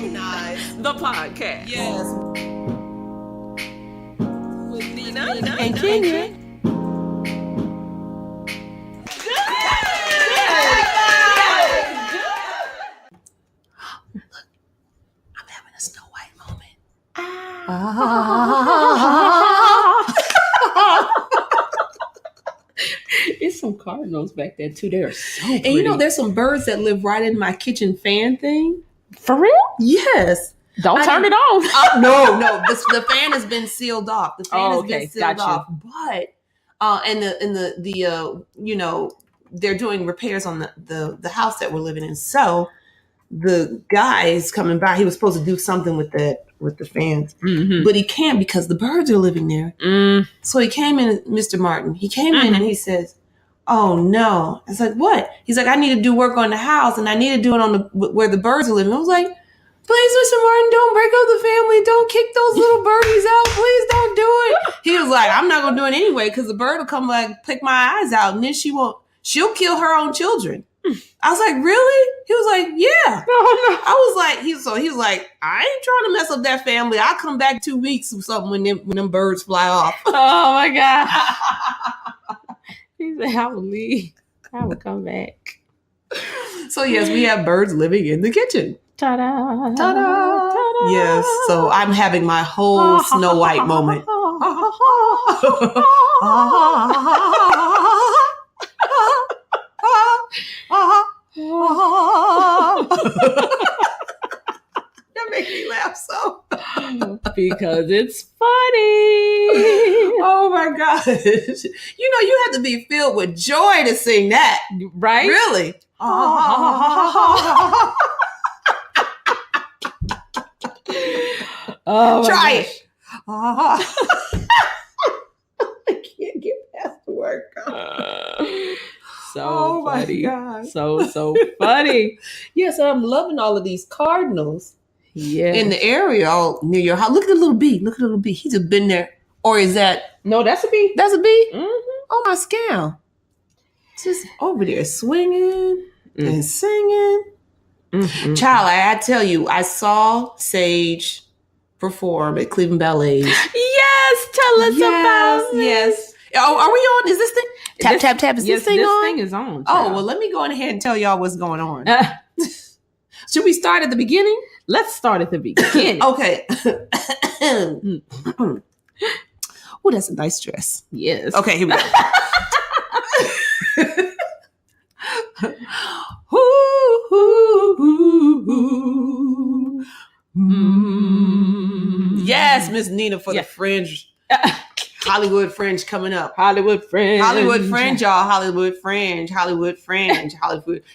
Harmonize the podcast. Yes. With Nina and Kenya. I'm having a Snow White moment. It's some cardinals back there too. They are so pretty. And you know, there's some birds that live right in my kitchen fan thing. For real? Yes. Don't turn it on. No. The fan has been sealed off. The fan has been sealed Gotcha. off. But you know, they're doing repairs on the house that we're living in. So the guy is coming by. He was supposed to do something with the fans, but he can't because the birds are living there. So he came in, Mr. Martin. He came in and he says, "Oh no!" I was like, "What?" He's like, "I need to do work on the house, and I need to do it on where the birds are living." I was like, "Please, Mr. Martin, don't break up the family. Don't kick those little birdies out. Please don't do it." He was like, "I'm not gonna do it anyway because the bird will come like pick my eyes out, and then she'll kill her own children." I was like, "Really?" He was like, "Yeah." Oh, no. I was like, he was like, "I ain't trying to mess up that family. I'll come back 2 weeks or something when them birds fly off." Oh my God. He said, "I will leave. I will come back." So yes, we have birds living in the kitchen. Ta-da. Ta-da. Ta-da. Yes. So I'm having my whole Snow White moment. That makes me laugh so. Because it's funny. Oh my gosh. You know, you have to be filled with joy to sing that. Right? Really? Oh, try it. I can't get past the word. So funny. My God. So funny. Yes, I'm loving all of these cardinals Yeah. in the area all near your house. Look at the little bee. He's just been there. Or is that? No, that's a bee. That's a bee? Mm-hmm. Oh, my scale. Just over there swinging and singing. Mm-hmm. Child, I tell you, I saw Sage perform at Cleveland Ballet. Yes, tell us about it. Yes. Oh, are we on? Is this thing? Tap. Is this thing on? This thing is on. Oh, well, let me go ahead and tell y'all what's going on. Should we start at the beginning? Let's start at the beginning. Okay. Oh, that's a nice dress. Yes. Okay, here we go. Yes, Miss Nina for the Fringe. Hollywood Fringe coming up. Hollywood Fringe, y'all. Hollywood Fringe.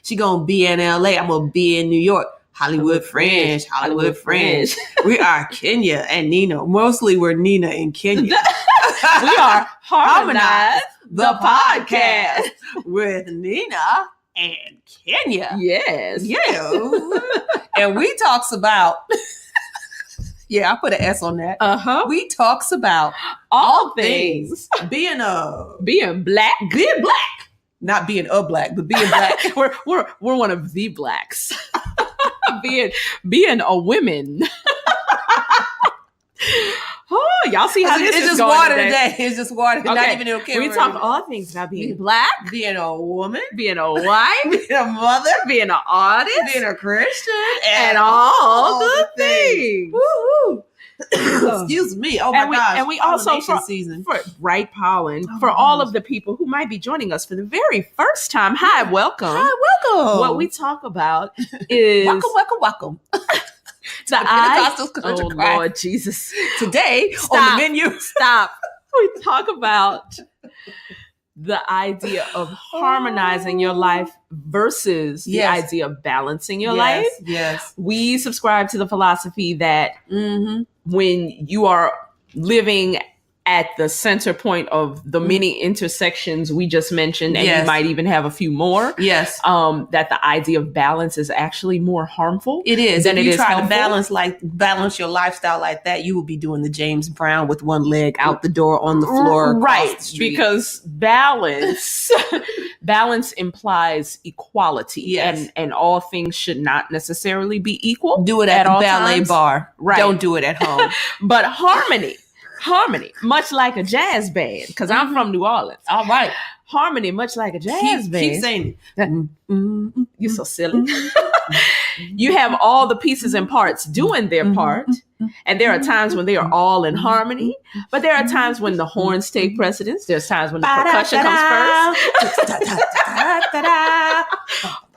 She gonna be in LA. I'm gonna be in New York. Hollywood Fringe. We are Kenya and Nina. Mostly we're Nina and Kenya. We are Harmonize the podcast with Nina and Kenya. Yes. Yeah. And we talks about I put an S on that. We talks about all things. Being black. Not being a black, but being black. we're one of the blacks. being a woman. Oh, y'all see how this is just going water today. It's just water. Okay. Not even okay. We talk all things about being black, being a woman, being a wife, being a mother, being an artist, being a Christian, and all the things. Woo-hoo. Excuse me. Oh my gosh. And we also for Bright Pollen, for all of the people who might be joining us for the very first time. Hi, welcome. What we talk about is welcome. Oh Lord Jesus. Today on the menu. Stop. We talk about the idea of harmonizing your life versus the idea of balancing your life. Yes. We subscribe to the philosophy that when you are living at the center point of the many intersections we just mentioned, and you might even have a few more. Yes. That the idea of balance is actually more harmful. It is. Than if you try helpful. to balance your lifestyle like that, you will be doing the James Brown with one leg out the door on the floor. Right. The street. Because balance implies equality. Yes. And all things should not necessarily be equal. Do it at the ballet times. Bar. Right. Don't do it at home. But harmony, much like a jazz band, because I'm from New Orleans. All right. Harmony, much like a jazz band. Keep saying it. You're so silly. You have all the pieces and parts doing their part. And there are times when they are all in harmony, but there are times when the horns take precedence. There's times when the percussion comes first.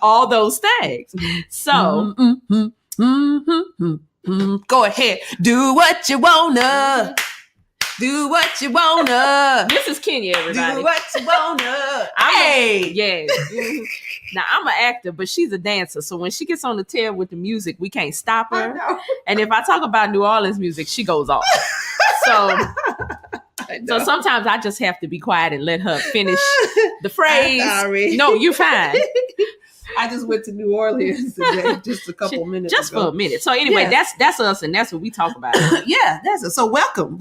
All those things. So go ahead. Do what you wanna. Do what you wanna. This is Kenya, everybody. Do what you wanna. Now, I'm an actor, but she's a dancer. So when she gets on the tail with the music, we can't stop her. And if I talk about New Orleans music, she goes off. So sometimes I just have to be quiet and let her finish the phrase. I'm sorry. No, you're fine. I just went to New Orleans today, just a couple minutes just ago. for a minute. So anyway, that's us, and that's what we talk about. Yeah, that's it. So welcome.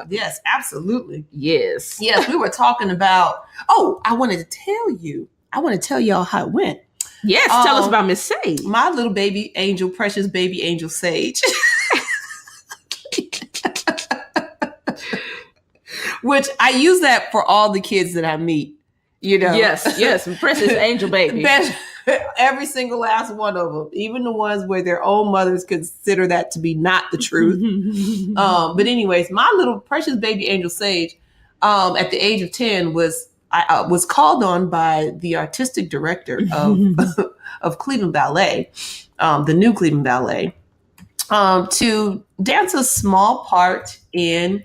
Yes, absolutely. Yes. We were talking about. Oh, I want to tell y'all how it went. Yes, tell us about Miss Sage, my little baby angel, precious baby angel Sage. Which I use that for all the kids that I meet. You know, yes, precious angel baby. Every single last one of them, even the ones where their own mothers consider that to be not the truth. But anyways, my little precious baby angel Sage, at the age of 10, was called on by the artistic director of Cleveland Ballet, the new Cleveland Ballet, to dance a small part in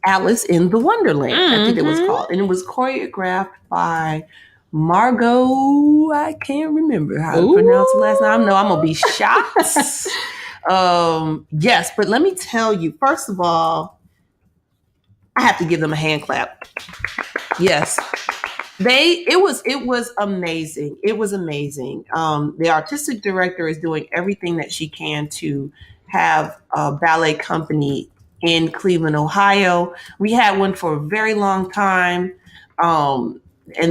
Alice in the Wonderland, I think it was called. And it was choreographed by Margot. I can't remember how to pronounce the last name. No, I'm going to be shocked. Yes, but let me tell you, first of all, I have to give them a hand clap. Yes. It was amazing. It was amazing. The artistic director is doing everything that she can to have a ballet company in Cleveland, Ohio. We had one for a very long time. And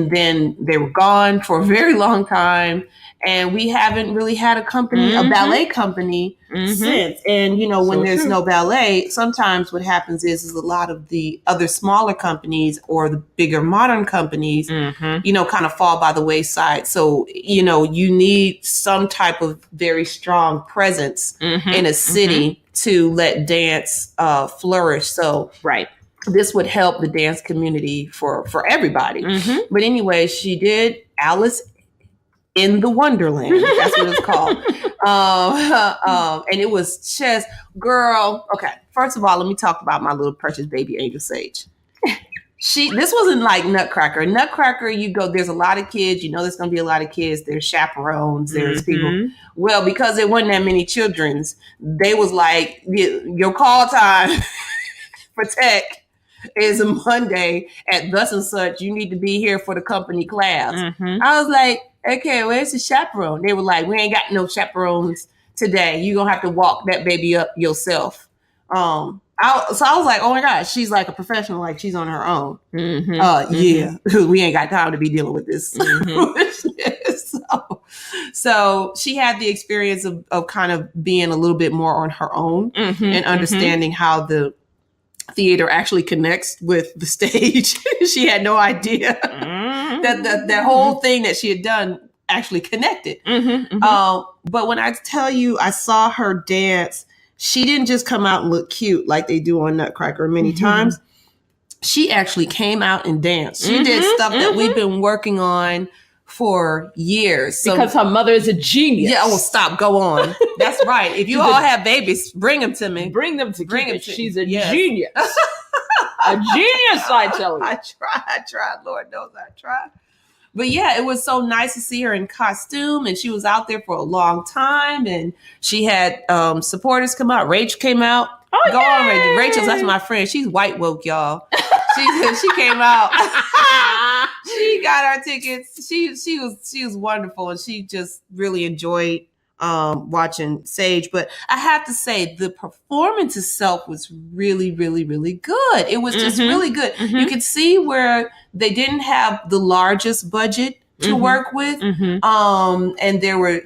then they were gone for a very long time. And we haven't really had a company, a ballet company since. And, you know, when there's no ballet, sometimes what happens is a lot of the other smaller companies or the bigger modern companies, you know, kind of fall by the wayside. So, you know, you need some type of very strong presence in a city to let dance flourish. So this would help the dance community for everybody. But anyway, she did Alice in the Wonderland. That's what it's called. And it was just, girl. Okay, first of all, let me talk about my little precious baby angel Sage. This wasn't like Nutcracker. Nutcracker, you go, there's a lot of kids. You know, there's going to be a lot of kids. There's chaperones. There's people. Well, because there wasn't that many children's, they was like, your call time for tech is a Monday at thus and such. You need to be here for the company class. I was like, okay, where's the chaperone? They were like, we ain't got no chaperones today. You're going to have to walk that baby up yourself. So I was like, oh my gosh, she's like a professional, like she's on her own. Yeah, we ain't got time to be dealing with this. So she had the experience of kind of being a little bit more on her own and understanding how the theater actually connects with the stage. She had no idea that whole thing that she had done actually connected. But when I tell you, I saw her dance, she didn't just come out and look cute like they do on Nutcracker many times. She actually came out and danced. She did stuff that we've been working on for years. So, because her mother is a genius. Yeah, oh, stop. Go on. That's right. If you all have babies, bring them to me. Bring them to She's a genius. A genius, I tell you. I tried. Lord knows I tried. But yeah, it was so nice to see her in costume, and she was out there for a long time, and she had supporters come out. Rach came out Oh, Go on, Rachel. Rachel, that's my friend. She's white woke, y'all. She came out. She got our tickets. She was wonderful, and she just really enjoyed watching Sage. But I have to say, the performance itself was really, really, really good. It was just really good. You could see where they didn't have the largest budget to work with. And there were,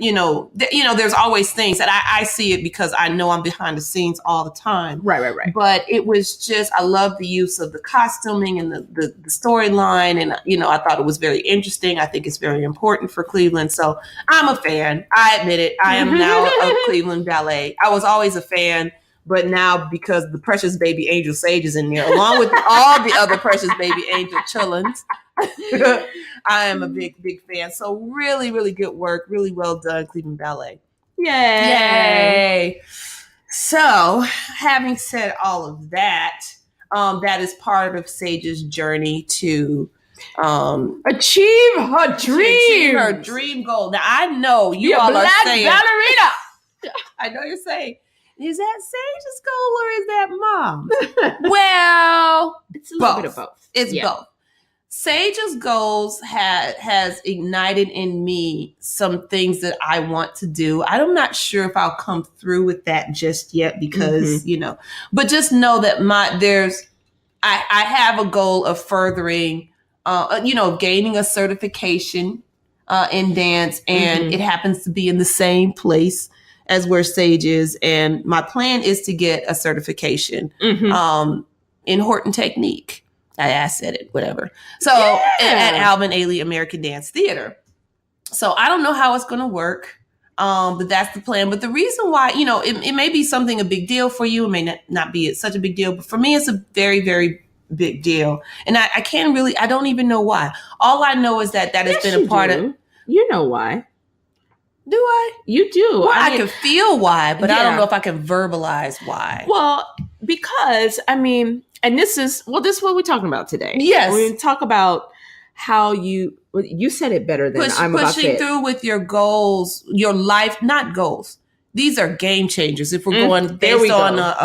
there's always things that I see it because I know I'm behind the scenes all the time. Right. But it was just, I love the use of the costuming and the storyline. And, I thought it was very interesting. I think it's very important for Cleveland. So I'm a fan. I admit it. I am now a Cleveland Ballet. I was always a fan. But now, because the precious baby angel Sage is in there, along with all the other precious baby angel chillins, I am a big, big fan. So really, really good work. Really well done, Cleveland Ballet. Yay. So, having said all of that, that is part of Sage's journey to achieve her dream goal. Now, I know you all are saying, ballerina. I know you're saying, is that Sage's goal or is that Mom's? Well, it's a little bit of both. It's both. Sage's goals has ignited in me some things that I want to do. I'm not sure if I'll come through with that just yet because, but just know that I have a goal of furthering, gaining a certification in dance, and it happens to be in the same place as where Sage is. And my plan is to get a certification in Horton Technique. I said it, whatever. So at Alvin Ailey American Dance Theater. So I don't know how it's going to work, but that's the plan. But the reason why, it may be a big deal for you. It may not be such a big deal, but for me, it's a very, very big deal. And I don't even know why. All I know is that has been a part of. You know why. Do I? You do. Well, I can feel why, but I don't know if I can verbalize why. Well, because, and this is what we're talking about today. Yes. We're going to talk about how you said it better than I'm about to say it. Pushing through with your goals, your life, not goals. These are game changers. If we're going based on a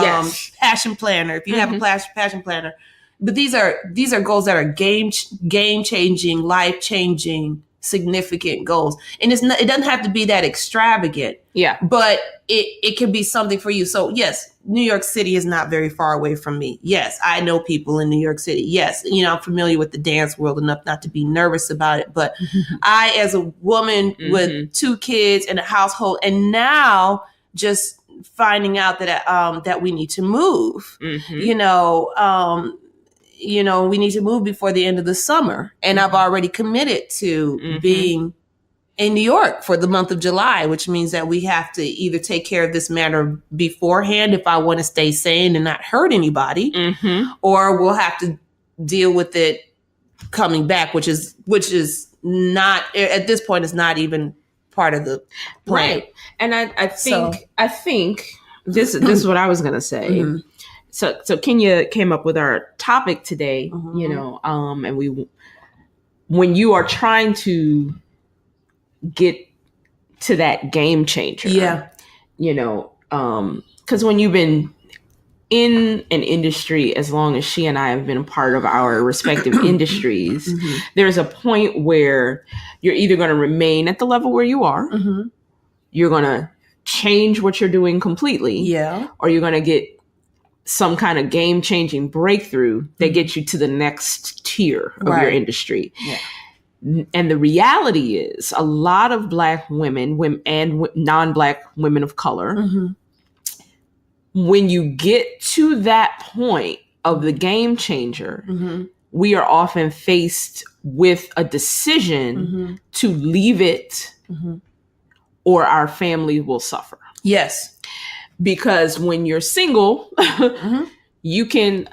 passion planner, if you have a passion planner, but these are goals that are game changing, life changing, significant goals. And it doesn't have to be that extravagant. Yeah. But it can be something for you. So yes, New York City is not very far away from me. Yes, I know people in New York City. Yes, I'm familiar with the dance world enough not to be nervous about it. But I, as a woman with 2 kids and a household, and now just finding out that we need to move, we need to move before the end of the summer. And I've already committed to being in New York for the month of July, which means that we have to either take care of this matter beforehand if I want to stay sane and not hurt anybody, or we'll have to deal with it coming back, which is not, at this point, is not even part of the plan. Right. And I think this is what I was going to say. So Kenya came up with our topic today, and when you are trying to get to that game changer, because when you've been in an industry as long as she and I have been a part of our respective industries, there's a point where you're either going to remain at the level where you are, you're going to change what you're doing completely, or you're going to get some kind of game-changing breakthrough that gets you to the next tier of your industry. Yeah. And the reality is a lot of Black women and non-Black women of color, when you get to that point of the game changer, we are often faced with a decision to leave it or our family will suffer. Yes. Because when you're single, you can,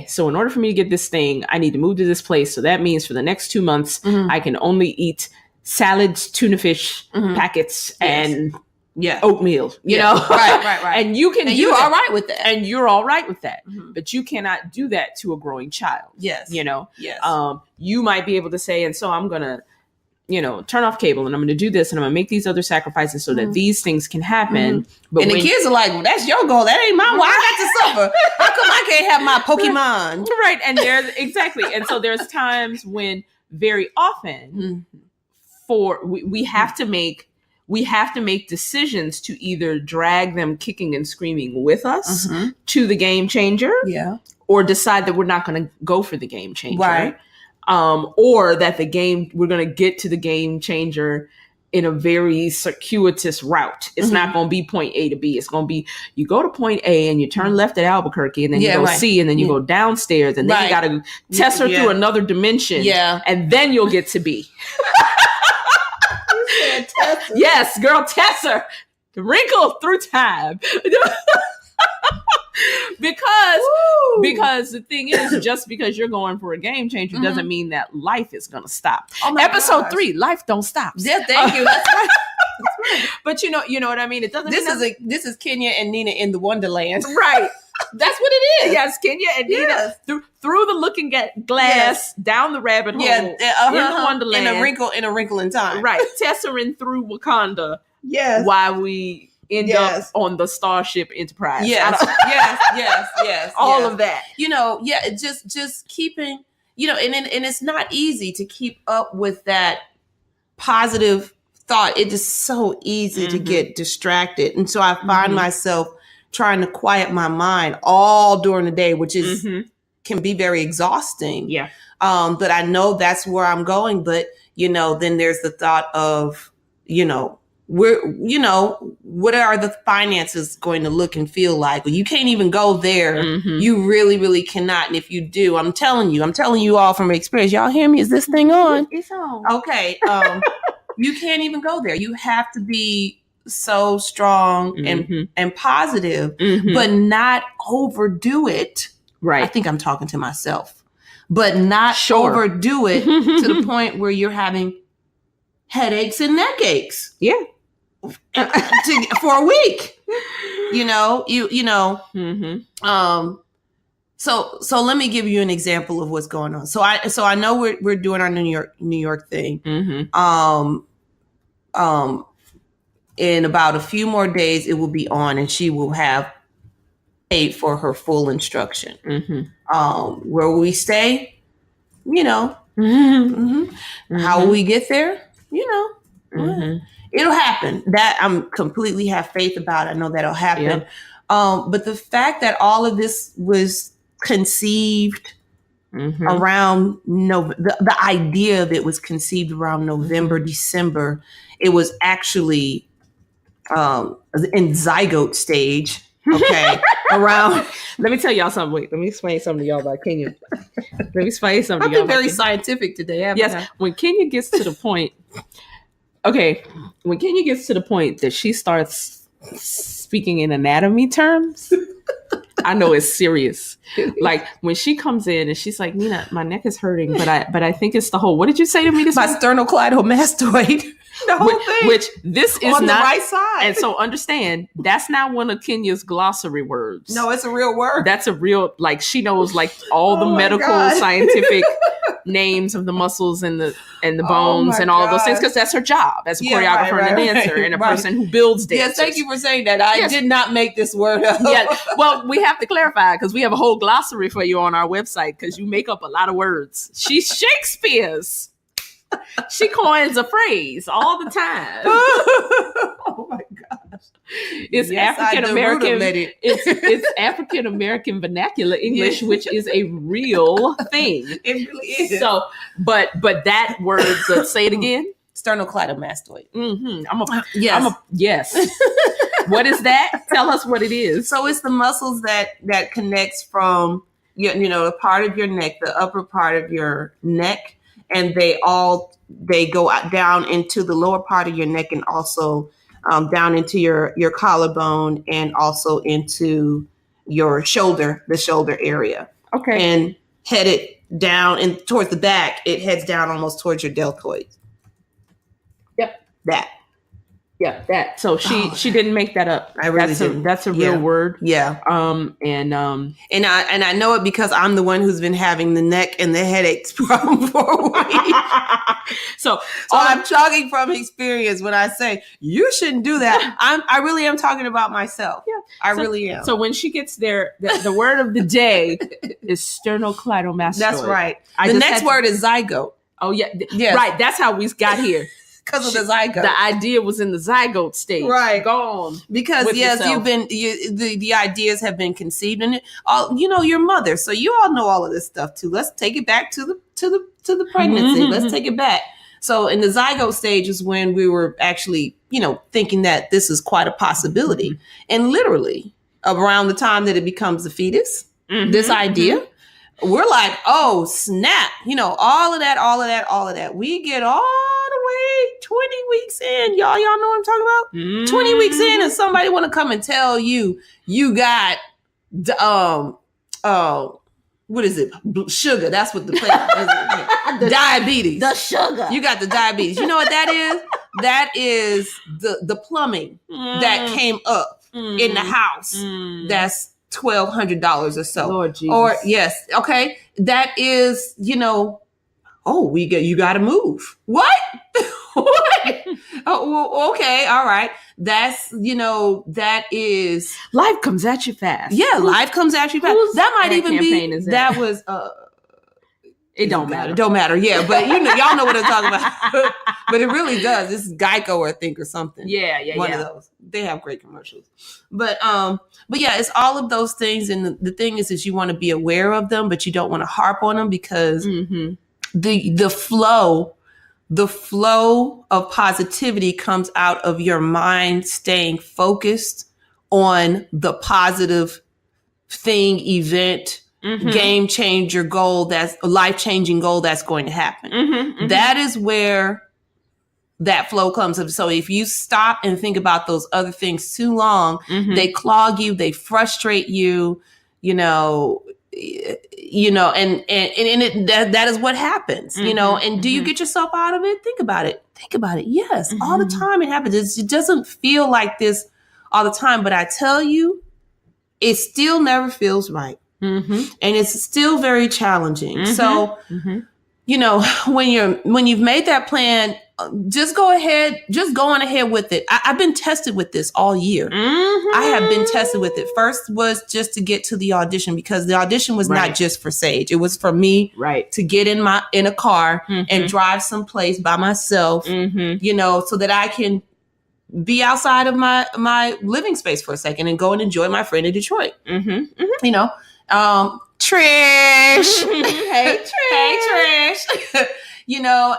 so in order for me to get this thing, I need to move to this place. So that means for the next 2 months, I can only eat salads, tuna fish packets, and oatmeal, you know? Right. And you can you're all right with that. And you're all right with that. But you cannot do that to a growing child. Yes. You might be able to say, and so I'm going to, turn off cable and I'm going to do this and I'm going to make these other sacrifices so that these things can happen. But the kids are like, well, that's your goal. That ain't mine. Why I got to suffer? How come I can't have my Pokemon? Right. And exactly. And so there's times when very often we have to make decisions to either drag them kicking and screaming with us to the game changer, or decide that we're not going to go for the game changer, right? Or that we're going to get to the game changer in a very circuitous route. It's not going to be point A to B. It's going to be, you go to point A and you turn left at Albuquerque and then you go C and then you go downstairs and then you got to tesser through another dimension and then you'll get to B. Yes, girl, tesser. Wrinkle through time. Because the thing is, just because you're going for a game changer doesn't mean that life is going to stop. Episode 3, life don't stop. Yeah, thank you. That's right. But you know what I mean. It doesn't. This is Kenya and Nina in the Wonderland, right? That's what it is. Yes, Kenya and Nina through the looking glass, down the rabbit hole, in the Wonderland, in a wrinkle in time, right? Tessering through Wakanda. Yes, while we end up on the Starship Enterprise. Yes. All of that. Just keeping, and it's not easy to keep up with that positive thought. It is so easy to get distracted. And so I find myself trying to quiet my mind all during the day, which is can be very exhausting. Yeah. But I know that's where I'm going. But, then there's the thought of, what are the finances going to look and feel like? Well, you can't even go there. You really, really cannot. And if you do, I'm telling you all from experience. Y'all hear me? Is this thing on? It's on. Okay. You can't even go there. You have to be so strong and positive, but not overdo it. Right. I think I'm talking to myself, but not overdo it to the point where you're having headaches and neck aches. Yeah. For a week, So let me give you an example of what's going on. So I know we're doing our New York thing. In about a few more days, it will be on, and she will have paid for her full instruction. Where will we stay? How will we get there? It'll happen. That I'm completely have faith about. I know that'll happen. Yep. But the fact that all of this was conceived around the idea of it was conceived around November, December. It was actually in zygote stage. Okay. Around. Let me tell y'all something. Wait, let me explain something to y'all about Kenya. Let me explain something to y'all. I've been very scientific today. Yes. When Kenya gets to the point, when Kenya gets to the point that she starts speaking in anatomy terms, I know it's serious. Like when she comes in and she's like, Nina, my neck is hurting, but I think it's the whole. What did you say to me this my morning? Sternocleidomastoid. The whole thing. Which this is on not the right side. And so understand, that's not one of Kenya's glossary words. No, it's a real word. That's a real, like she knows like all the medical scientific names of the muscles and the bones and all of those things, because that's her job as a choreographer and a dancer and a person who builds dancers. Yes, thank you for saying that. I did not make this word up. Yeah, well, we have to clarify because we have a whole glossary for you on our website because you make up a lot of words. She's Shakespeare's. She coins a phrase all the time. Oh my gosh! It's African American. It's African American vernacular English, which is a real thing. It really is. So, but that word. Say it again. Sternocleidomastoid. Yes. What is that? Tell us what it is. So it's the muscles that connects from the part of your neck, the upper part of your neck. And they go down into the lower part of your neck and also down into your collarbone and also into your shoulder, the shoulder area. Okay. And headed down and towards the back, it heads down almost towards your deltoid. Yep. That. Yeah, that. So she didn't make that up. I really didn't. That's a real word. Yeah. And I know it because I'm the one who's been having the neck and the headaches problem for a week. So I'm talking from experience when I say you shouldn't do that. I really am talking about myself. Yeah, I really am. So when she gets there, the word of the day is sternocleidomastoid. That's right. The next word is zygote. Oh yeah, right. That's how we got here. Because of the zygote. The idea was in the zygote stage. Right. Go on. Because the ideas have been conceived in it. Your mother. So you all know all of this stuff too. Let's take it back to the pregnancy. Let's take it back. So in the zygote stage is when we were actually, thinking that this is quite a possibility. And literally around the time that it becomes a fetus, this idea, we're like, oh, snap. All of that. We get all the way 20 weeks in. Y'all know what I'm talking about? 20 weeks in, and somebody want to come and tell you got what is it? Sugar. That's what the place is. Diabetes. The sugar. You got the diabetes. You know what that is? That is the plumbing that came up in the house. That's $1,200 or so. Lord Jesus. Or yes, okay. That is, you got to move. What? What? Oh, well, okay, all right. That's, that is life comes at you fast. Yeah, life comes at you fast. That might even be that was it don't matter. It don't matter. Yeah, but y'all know what I'm talking about. But it really does. This is Geico, I think, or something. Yeah. One of those. They have great commercials. But yeah, it's all of those things. And the thing is you want to be aware of them, but you don't want to harp on them because the flow of positivity comes out of your mind staying focused on the positive thing, event, game changer goal, that's a life-changing goal that's going to happen. That is where that flow comes up. So if you stop and think about those other things too long, they clog you, they frustrate you, and that is what happens, and do you get yourself out of it? Think about it. Yes. All the time it happens. It doesn't feel like this all the time, but I tell you, it still never feels right. And it's still very challenging. So, when you've made that plan, just go on ahead with it. I've been tested with this all year. I have been tested with it. First was just to get to the audition, because the audition was not just for Sage. It was for me to get in a car and drive someplace by myself, so that I can be outside of my living space for a second and go and enjoy my friend in Detroit. Trish. Hey, Trish.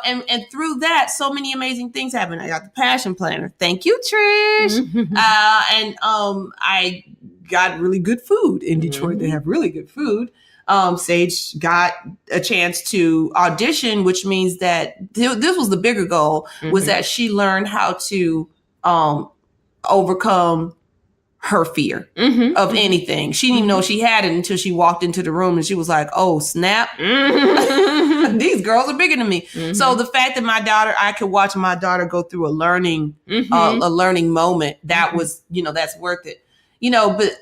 And through that, so many amazing things happened. I got the passion planner. Thank you, Trish. I got really good food in Detroit. They have really good food. Sage got a chance to audition, which means that this was the bigger goal, was that she learned how to overcome her fear of anything. She didn't even know she had it until she walked into the room and she was like, oh, snap. These girls are bigger than me. So the fact that I could watch my daughter go through a learning moment, that was, that's worth it. But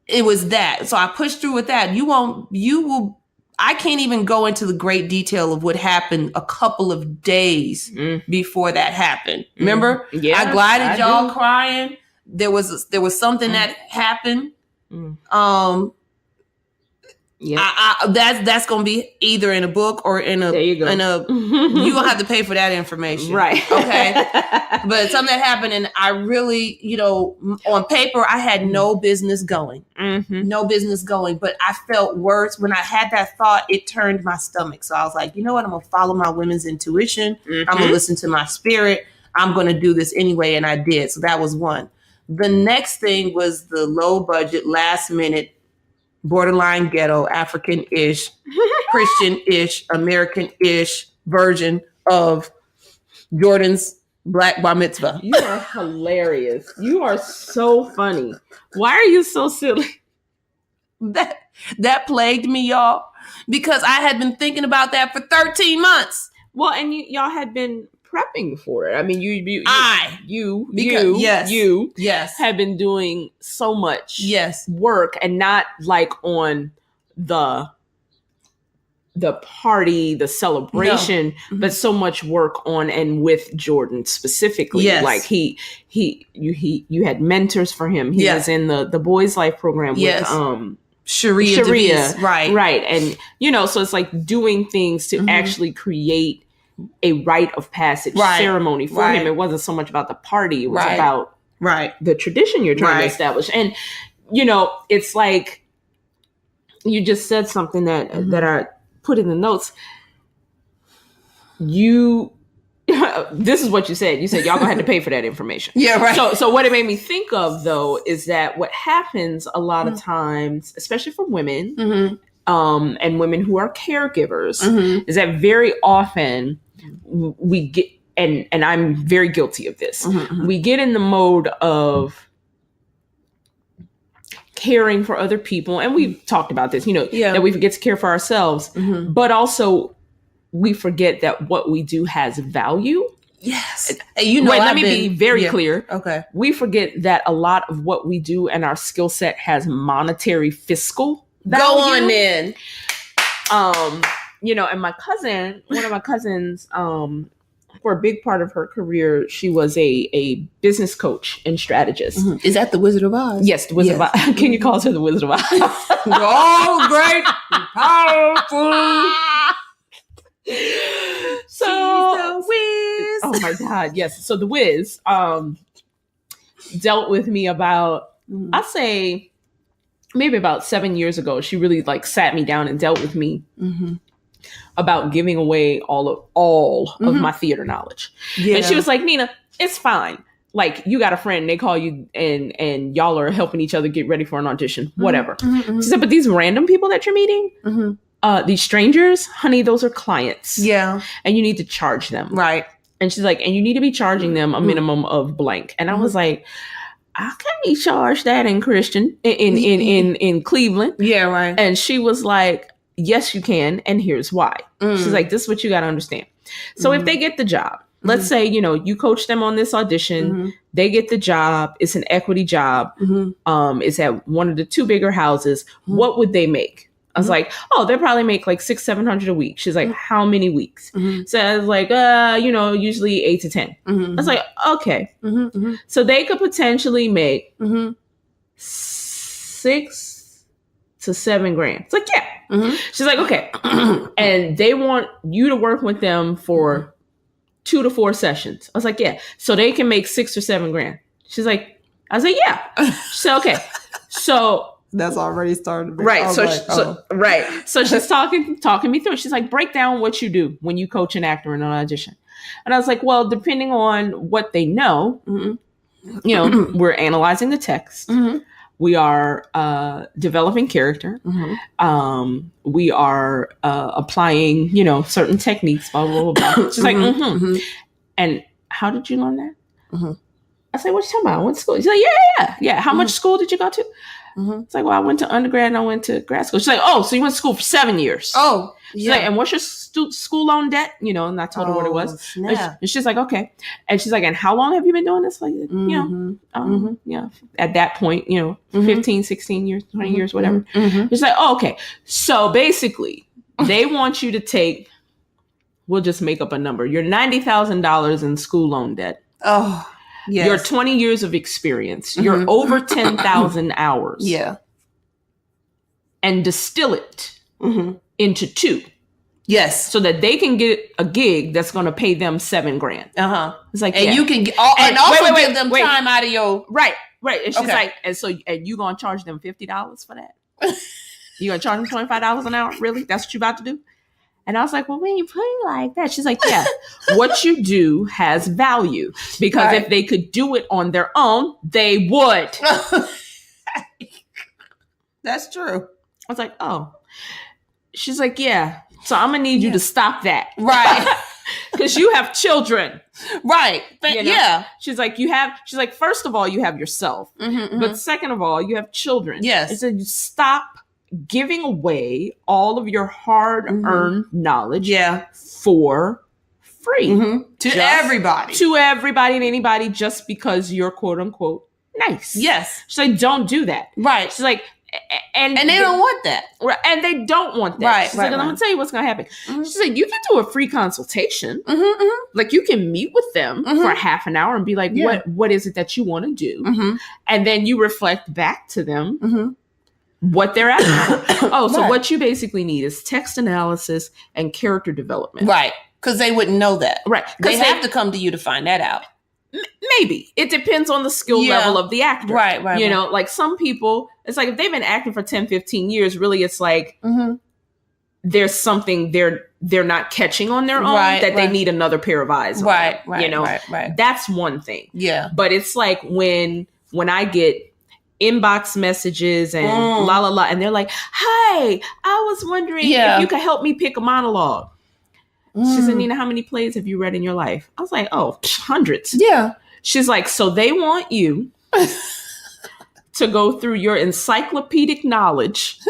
it was that. So I pushed through with that. I can't even go into the great detail of what happened a couple of days before that happened. Remember? Yeah, I glided y'all crying. There was something that happened. That's gonna be either in a book or in a. There you go. You gonna have to pay for that information, right? Okay. But something that happened, and I really, on paper, I had no business going, But I felt worse when I had that thought. It turned my stomach, so I was like, you know what? I'm gonna follow my women's intuition. I'm gonna listen to my spirit. I'm gonna do this anyway, and I did. So that was one. The next thing was the low budget, last minute, borderline ghetto, African-ish, Christian-ish, American-ish version of Jordan's Black Bar Mitzvah. You are hilarious. You are so funny. Why are you so silly? That plagued me, y'all, because I had been thinking about that for 13 months. Well, and y'all had been prepping for it. I mean, you yes have been doing so much yes work, and not like on the party, the celebration, but so much work on and with Jordan specifically. Yes. Like you had mentors for him. He was in the Boys Life program with Sharia. Right. And so it's like doing things to actually create a rite of passage ceremony for him. It wasn't so much about the party, it was about the tradition you're trying to establish. And it's like you just said something that I put in the notes. This is what you said. You said y'all gonna have to pay for that information. Yeah, right. So what it made me think of, though, is that what happens a lot of times, especially for women, and women who are caregivers, is that very often we get, and I'm very guilty of this. We get in the mode of caring for other people, and we've talked about this, that we forget to care for ourselves, but also we forget that what we do has value. Yes. Let me be very clear. Okay. We forget that a lot of what we do and our skill set has monetary fiscal value. Go on then. And one of my cousins, for a big part of her career, she was a business coach and strategist. Is that the Wizard of Oz? Yes, the Wizard of Oz. Can you call her the Wizard of Oz? Oh, great, powerful. So, she's the Wiz. Oh my God, yes. So the Wiz dealt with me about, I'd say, maybe about 7 years ago. She really sat me down and dealt with me about giving away all of my theater knowledge. Yeah. And she was like, Nina, it's fine. Like, you got a friend, they call you and y'all are helping each other get ready for an audition, whatever. She said, but these random people that you're meeting, these strangers, honey, those are clients. Yeah. And you need to charge them. Right. And she's like, and you need to be charging them a minimum of blank. And I was like, how can we charge that in Christian in Cleveland? Yeah, right. And she was like, yes, you can. And here's why. She's like, this is what you got to understand. So if they get the job, let's say, you coach them on this audition, they get the job. It's an equity job. It's at one of the two bigger houses. What would they make? I was like, oh, they'll probably make like $600-700 a week. She's like, how many weeks? So I was like, usually 8 to 10. I was like, okay. So they could potentially make $6,000 to $7,000. It's like, yeah. She's like, okay. And they want you to work with them for 2 to 4 sessions. I was like, yeah. So they can make $6,000 or $7,000. She's like, I was like, yeah. She said, okay. So that's already started. Right. So she's talking me through it. She's like, break down what you do when you coach an actor in an audition. And I was like, well, depending on what they know, we're analyzing the text. We are developing character. We are applying, certain techniques, blah, blah, blah, blah. She's like, And how did you learn that? I said, what you talking about? I went to school. She's like, yeah. How much school did you go to? It's like, well, I went to undergrad and I went to grad school. She's like, oh, so you went to school for 7 years. Oh, she's like, and what's your school loan debt? And I told her what it was. And she's like, okay. And she's like, and how long have you been doing this? Like, at that point, 15, 16 years, 20 years, whatever. She's like, oh, okay. So basically, they want you to take, we'll just make up a number, your $90,000 in school loan debt. Oh, yes. Your 20 years of experience, your over 10,000 hours. Yeah. And distill it into 2. Yes. So that they can get a gig that's going to pay them $7,000. It's like, and you can get, and also give them time out of your. Right. And she's like, and you going to charge them $50 for that? You going to charge them $25 an hour? Really? That's what you about to do? And I was like, well, when you put it like that, she's like, yeah, what you do has value, because if they could do it on their own, they would. That's true. I was like, oh. She's like, yeah. So I'm going to need you to stop that. Right. Because you have children. Right. But yeah. She's like, first of all, you have yourself. But second of all, you have children. Yes. And so you stop giving away all of your hard-earned knowledge for free. To everybody. To everybody and anybody just because you're quote unquote nice. Yes. She's like, don't do that. Right. She's like, and they don't want that. Right. And they don't want that. Right. She's like, I'm going to tell you what's going to happen. Mm-hmm. She's like, you can do a free consultation. Mm-hmm, mm-hmm. Like you can meet with them for half an hour and be like, what is it that you want to do? Mm-hmm. And then you reflect back to them what they're asking. So what you basically need is text analysis and character development. Right. Because they wouldn't know that. Right. They have to come to you to find that out. Maybe. It depends on the skill level of the actor. Right. You know, like some people, it's like if they've been acting for 10, 15 years, really it's like there's something they're not catching on their own that they need another pair of eyes on. Right. You know, that's one thing. Yeah. But it's like when I get inbox messages and la la la, and they're like, "Hi, I was wondering if you could help me pick a monologue." She said, "Nina, how many plays have you read in your life?" I was like, "Oh, hundreds." Yeah. She's like, "So they want you to go through your encyclopedic knowledge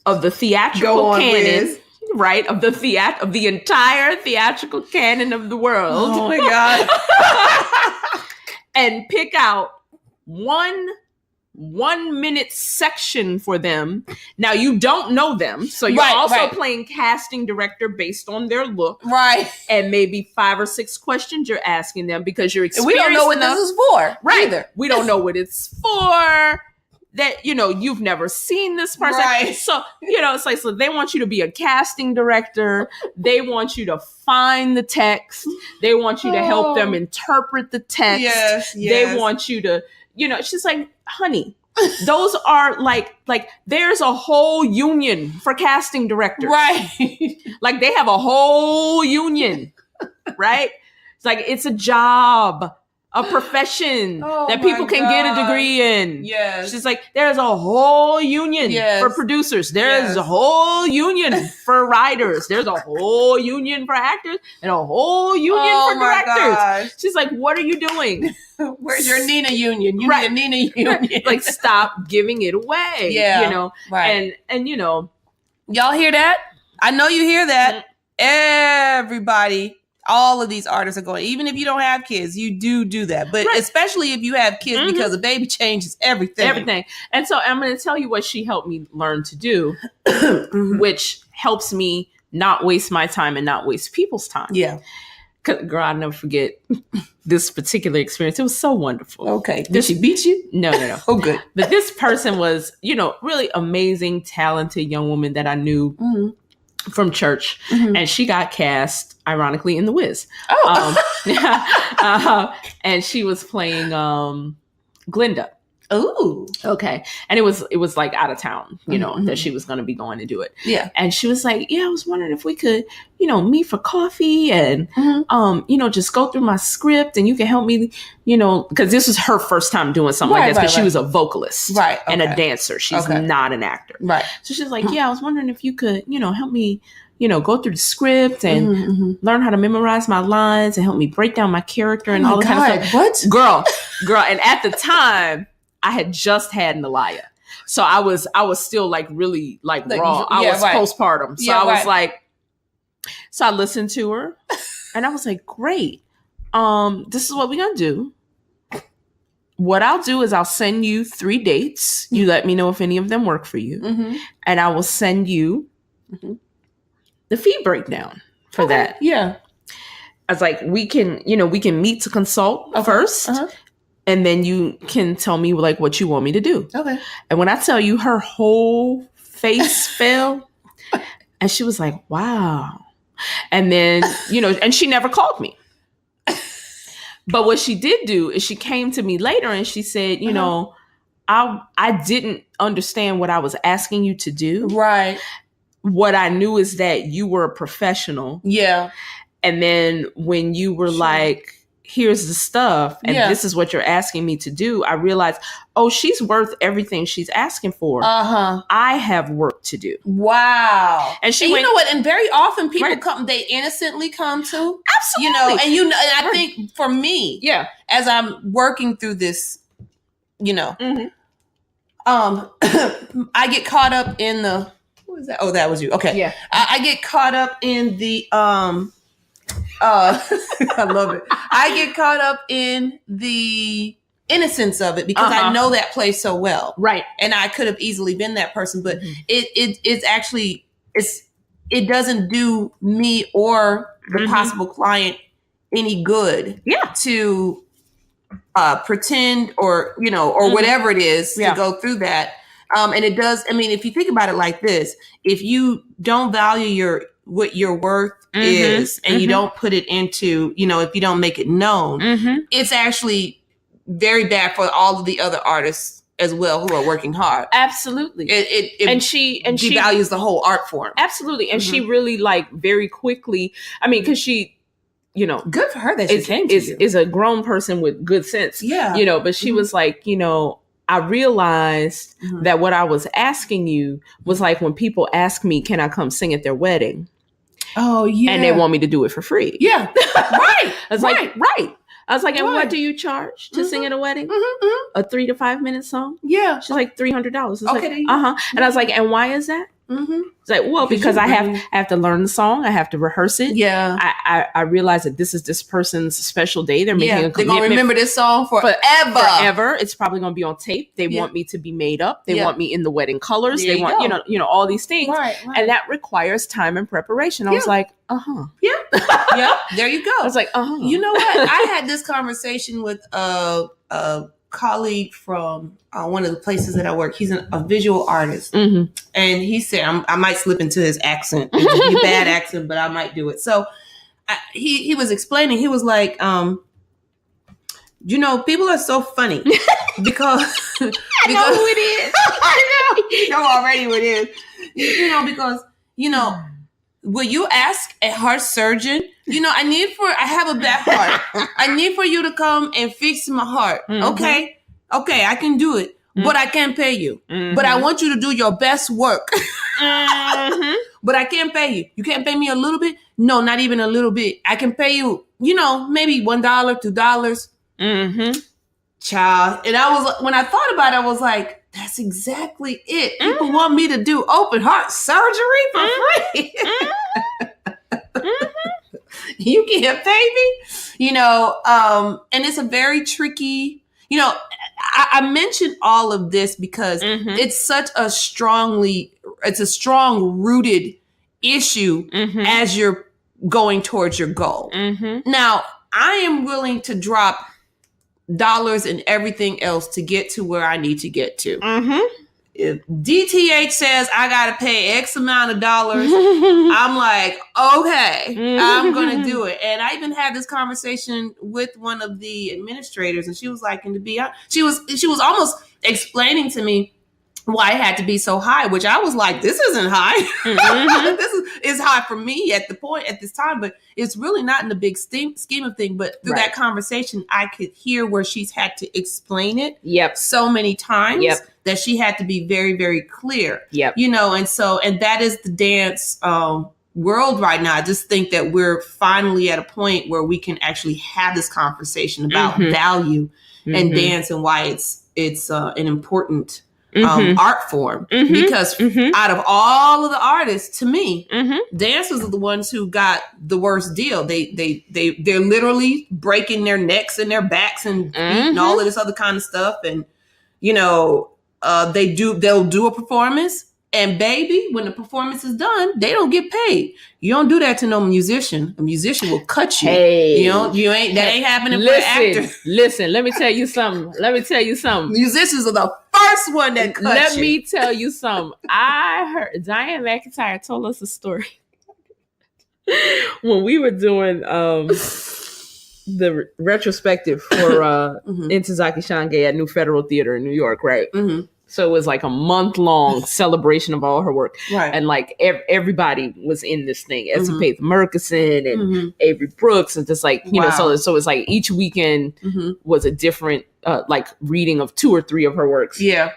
of the theatrical canon, right? Of the entire theatrical canon of the world." Oh my God. And pick out one minute section for them. Now you don't know them, so you're also playing casting director based on their look, right? And maybe 5 or 6 questions you're asking them because you're experienced. We don't know what this is for, right? Either. We don't know what it's for. That you've never seen this person, right? So it's like so they want you to be a casting director. They want you to find the text. They want you to help them interpret the text. Yes. They want you to. She's like, honey, those are like there's a whole union for casting directors. Right. Like they have a whole union, right? It's like, it's a job, a profession that people can get a degree in. Yes. She's like, there's a whole union for producers. There's a whole union for writers. There's a whole union for actors and a whole union for directors. Gosh. She's like, what are you doing? Where's your Nina union? You need a Nina union. Like, stop giving it away. Yeah. Right. And y'all hear that? I know you hear that. Everybody. All of these artists are going, even if you don't have kids, you do that. But especially if you have kids, because a baby changes everything. Everything. And so I'm going to tell you what she helped me learn to do, which helps me not waste my time and not waste people's time. Yeah. Girl, I'll never forget this particular experience. It was so wonderful. Okay. Did she beat you? No. Oh, good. But this person was, really amazing, talented young woman that I knew from church. And she got cast, ironically, in The Wiz. And she was playing Glinda. Oh, okay. And it was like out of town, that she was going to be going to do it. Yeah. And she was like, I was wondering if we could, meet for coffee and, just go through my script and you can help me, because this was her first time doing something like this, because she was a vocalist and a dancer. She's not an actor. Right. So she's like, I was wondering if you could, help me, go through the script and learn how to memorize my lines and help me break down my character and all that kind of stuff. What? Girl. And at the time, I had just had Nalaya. So I was still like really like raw. I was postpartum. So I was like, so I listened to her and I was like, great. This is what we're going to do. What I'll do is I'll send you 3 dates. You let me know if any of them work for you. And I will send you the fee breakdown for that. Yeah. I was like, we can meet to consult first. And then you can tell me like what you want me to do. Okay. And when I tell you, her whole face fell and she was like, wow. And then, and she never called me. But what she did do is she came to me later and she said, I didn't understand what I was asking you to do. Right. What I knew is that you were a professional. Yeah. And then when you were like, here's the stuff and this is what you're asking me to do, I realized, she's worth everything she's asking for. I have work to do. Wow. And she went, you know what? And very often people come, they innocently come to. Absolutely. And I think for me, as I'm working through this, I get caught up in the, what was that? Oh, that was you. Okay. Yeah. I get caught up in the, I love it. I get caught up in the innocence of it because I know that play so well. Right. And I could have easily been that person, but it's actually, it doesn't do me or the possible client any good to pretend or, or whatever it is to go through that. And it does, I mean, if you think about it like this, if you don't value what your worth is and you don't put it into, if you don't make it known, it's actually very bad for all of the other artists as well who are working hard. Absolutely. And she devalues the whole art form. Absolutely. And she really very quickly, I mean, because she, good for her that she came to you. Is a grown person with good sense. Yeah. But she was like, I realized that what I was asking you was like when people ask me, can I come sing at their wedding? Oh, yeah. And they want me to do it for free. Yeah. Right. I was like, right. I was like, and what do you charge to sing at a wedding? A 3 to 5 minute song? Yeah. She's like $300. Okay. Like, And I was like, and why is that? It's like, well, because I have to learn the song. I have to rehearse it. Yeah. I realize that this is this person's special day. They're making a commitment. They're going to remember this song forever. Forever. It's probably going to be on tape. They want me to be made up. They want me in the wedding colors. They want, all these things. Right. And that requires time and preparation. I was like, Yeah. Yeah. There you go. I was like, You know what? I had this conversation with a colleague from one of the places that I work. He's a visual artist. And he said, I might slip into his accent. It's a bad accent, but I might do it. So he was explaining, he was like, people are so funny because I know who it is. I know. You know already who it is. Because, will you ask a heart surgeon, I have a bad heart. I need for you to come and fix my heart. Okay, I can do it, but I can't pay you. But I want you to do your best work. But I can't pay you. You can't pay me a little bit? No, not even a little bit. I can pay you, maybe $1, $2. Child. And when I thought about it, I was like, that's exactly it. People want me to do open heart surgery for free. You can't pay me, and it's a very tricky, I mentioned all of this because it's such a strong rooted issue as you're going towards your goal. Now, I am willing to drop dollars and everything else to get to where I need to get to. If DTH says I got to pay X amount of dollars, I'm like, okay, I'm going to do it. And I even had this conversation with one of the administrators, and she was like, and to be honest, she was almost explaining to me why it had to be so high, which I was like, this isn't high. This is high for me at this time, but it's really not in the big scheme of things. But through that conversation, I could hear where she's had to explain it so many times that she had to be very, very clear. And that is the dance world right now. I just think that we're finally at a point where we can actually have this conversation about value and dance and why it's an important art form, because out of all of the artists, to me, dancers are the ones who got the worst deal. They're literally breaking their necks and their backs and and all of this other kind of stuff. And they'll do a performance, and baby, when the performance is done, they don't get paid. You don't do that to no musician. A musician will cut you. Hey, that ain't happening for an actor. Listen, let me tell you something. Musicians are the first one that cut you. Let me tell you something. I heard Diane McIntyre told us a story when we were doing the retrospective for Ntozake Shange at New Federal Theater in New York, right? So it was like a month-long celebration of all her work. Right. And like everybody was in this thing. Essie Faith Murkison and Avery Brooks, and just like, so it's like each weekend was a different like reading of 2 or 3 of her works. Yeah.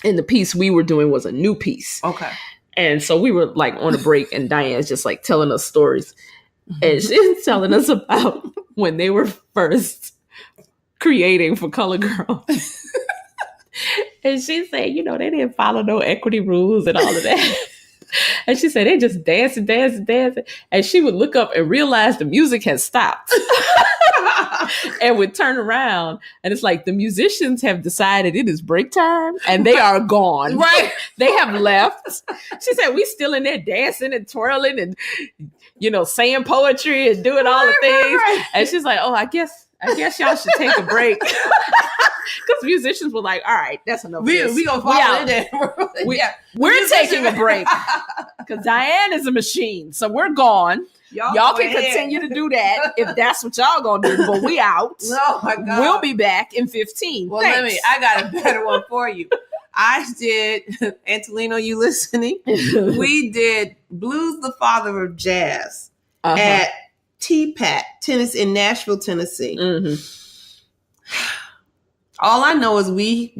And the piece we were doing was a new piece. Okay. And so we were like on a break, and Diane's just like telling us stories. And she's telling us about when they were first creating for Color Girl. And she said, they didn't follow no equity rules and all of that. And she said, they just dancing. And she would look up and realize the music has stopped. And would turn around and it's like the musicians have decided it is break time and they are gone. Right. They have left. She said, we still in there dancing and twirling and, saying poetry and doing all the things. Right. And she's like, oh, I guess y'all should take a break. Because musicians were like, all right, that's enough. We gonna fall in there. We're taking a break. Because Diane is a machine. So we're gone. Y'all can continue to do that if that's what y'all gonna do. But we out. Oh my God. We'll be back in 15. Well, Thanks. I got a better one for you. I did, Antolino, you listening? We did Blues the Father of Jazz at TPAT, tennis in Nashville, Tennessee. Mm-hmm. All I know is we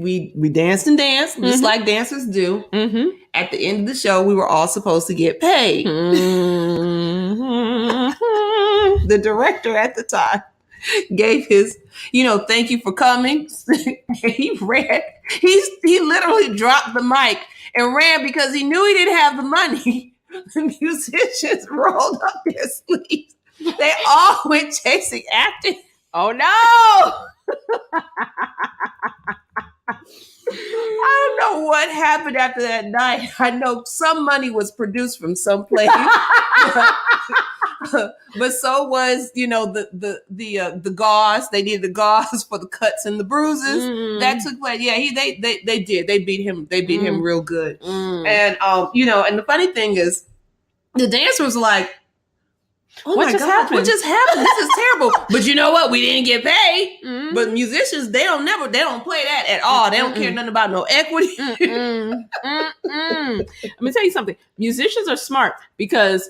danced and danced, just like dancers do. Mm-hmm. At the end of the show, we were all supposed to get paid. Mm-hmm. The director at the time gave his, thank you for coming. He ran. He literally dropped the mic and ran because he knew he didn't have the money. The musicians rolled up their sleeves. They all went chasing acting. Oh no! I don't know what happened after that night. I know some money was produced from someplace, but so was the gauze. They needed the gauze for the cuts and the bruises that took place. Yeah, they did. They beat him. They beat him real good. And and the funny thing is, the dancer was like, oh what my God, happened? What just happened? This is terrible. But you know what? We didn't get paid. Mm-hmm. But musicians, they don't play that at all. They don't care nothing about no equity. Let me tell you something. Musicians are smart because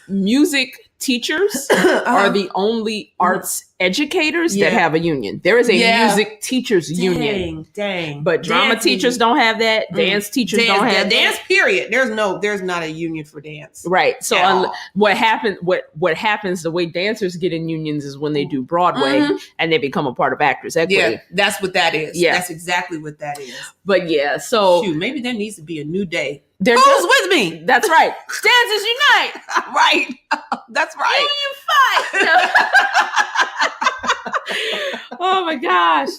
music teachers are the only arts educators that have a union. There is a music teachers union. Dang. But drama teachers don't have that. Dance teachers don't have that. Dance period. There's not a union for dance. Right. So what happens the way dancers get in unions is when they do Broadway and they become a part of Actors Equity. Yeah, that's what that is. Yeah. That's exactly what that is. But yeah, so maybe there needs to be a new day. Who's with me? That's right. Dancers unite. Right. That's right. Union fight. Oh my gosh.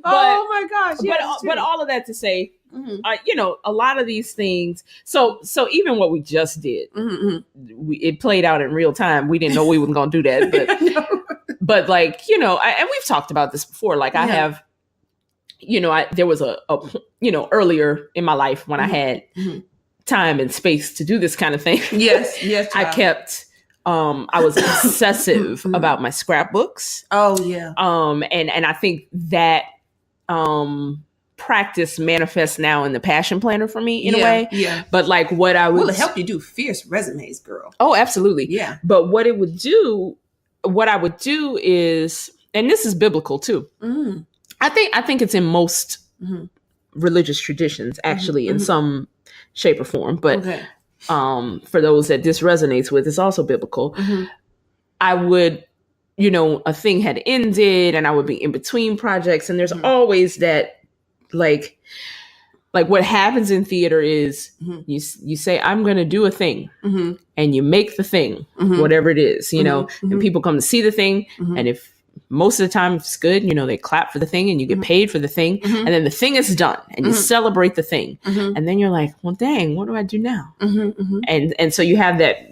But all of that to say, a lot of these things. So even what we just did, it played out in real time. We didn't know we were going to do that, but but like and we've talked about this before. Like I have, there was a earlier in my life when I had time and space to do this kind of thing. Yes. I kept. I was obsessive about my scrapbooks. Oh yeah. And I think that practice manifests now in the passion planner for me in a way. Yeah. But like what I would it help you do fierce resumes, girl. Oh, absolutely. Yeah. But what I would do is, and this is biblical too. I think it's in most religious traditions, actually, in some shape or form. But for those that this resonates with, it's also biblical. I would, a thing had ended and I would be in between projects. And there's always that, like what happens in theater is you say, I'm going to do a thing and you make the thing, whatever it is, and people come to see the thing. And if most of the time it's good, they clap for the thing and you get paid for the thing. And then the thing is done and you celebrate the thing. And then you're like, well, dang, what do I do now? And so you have that,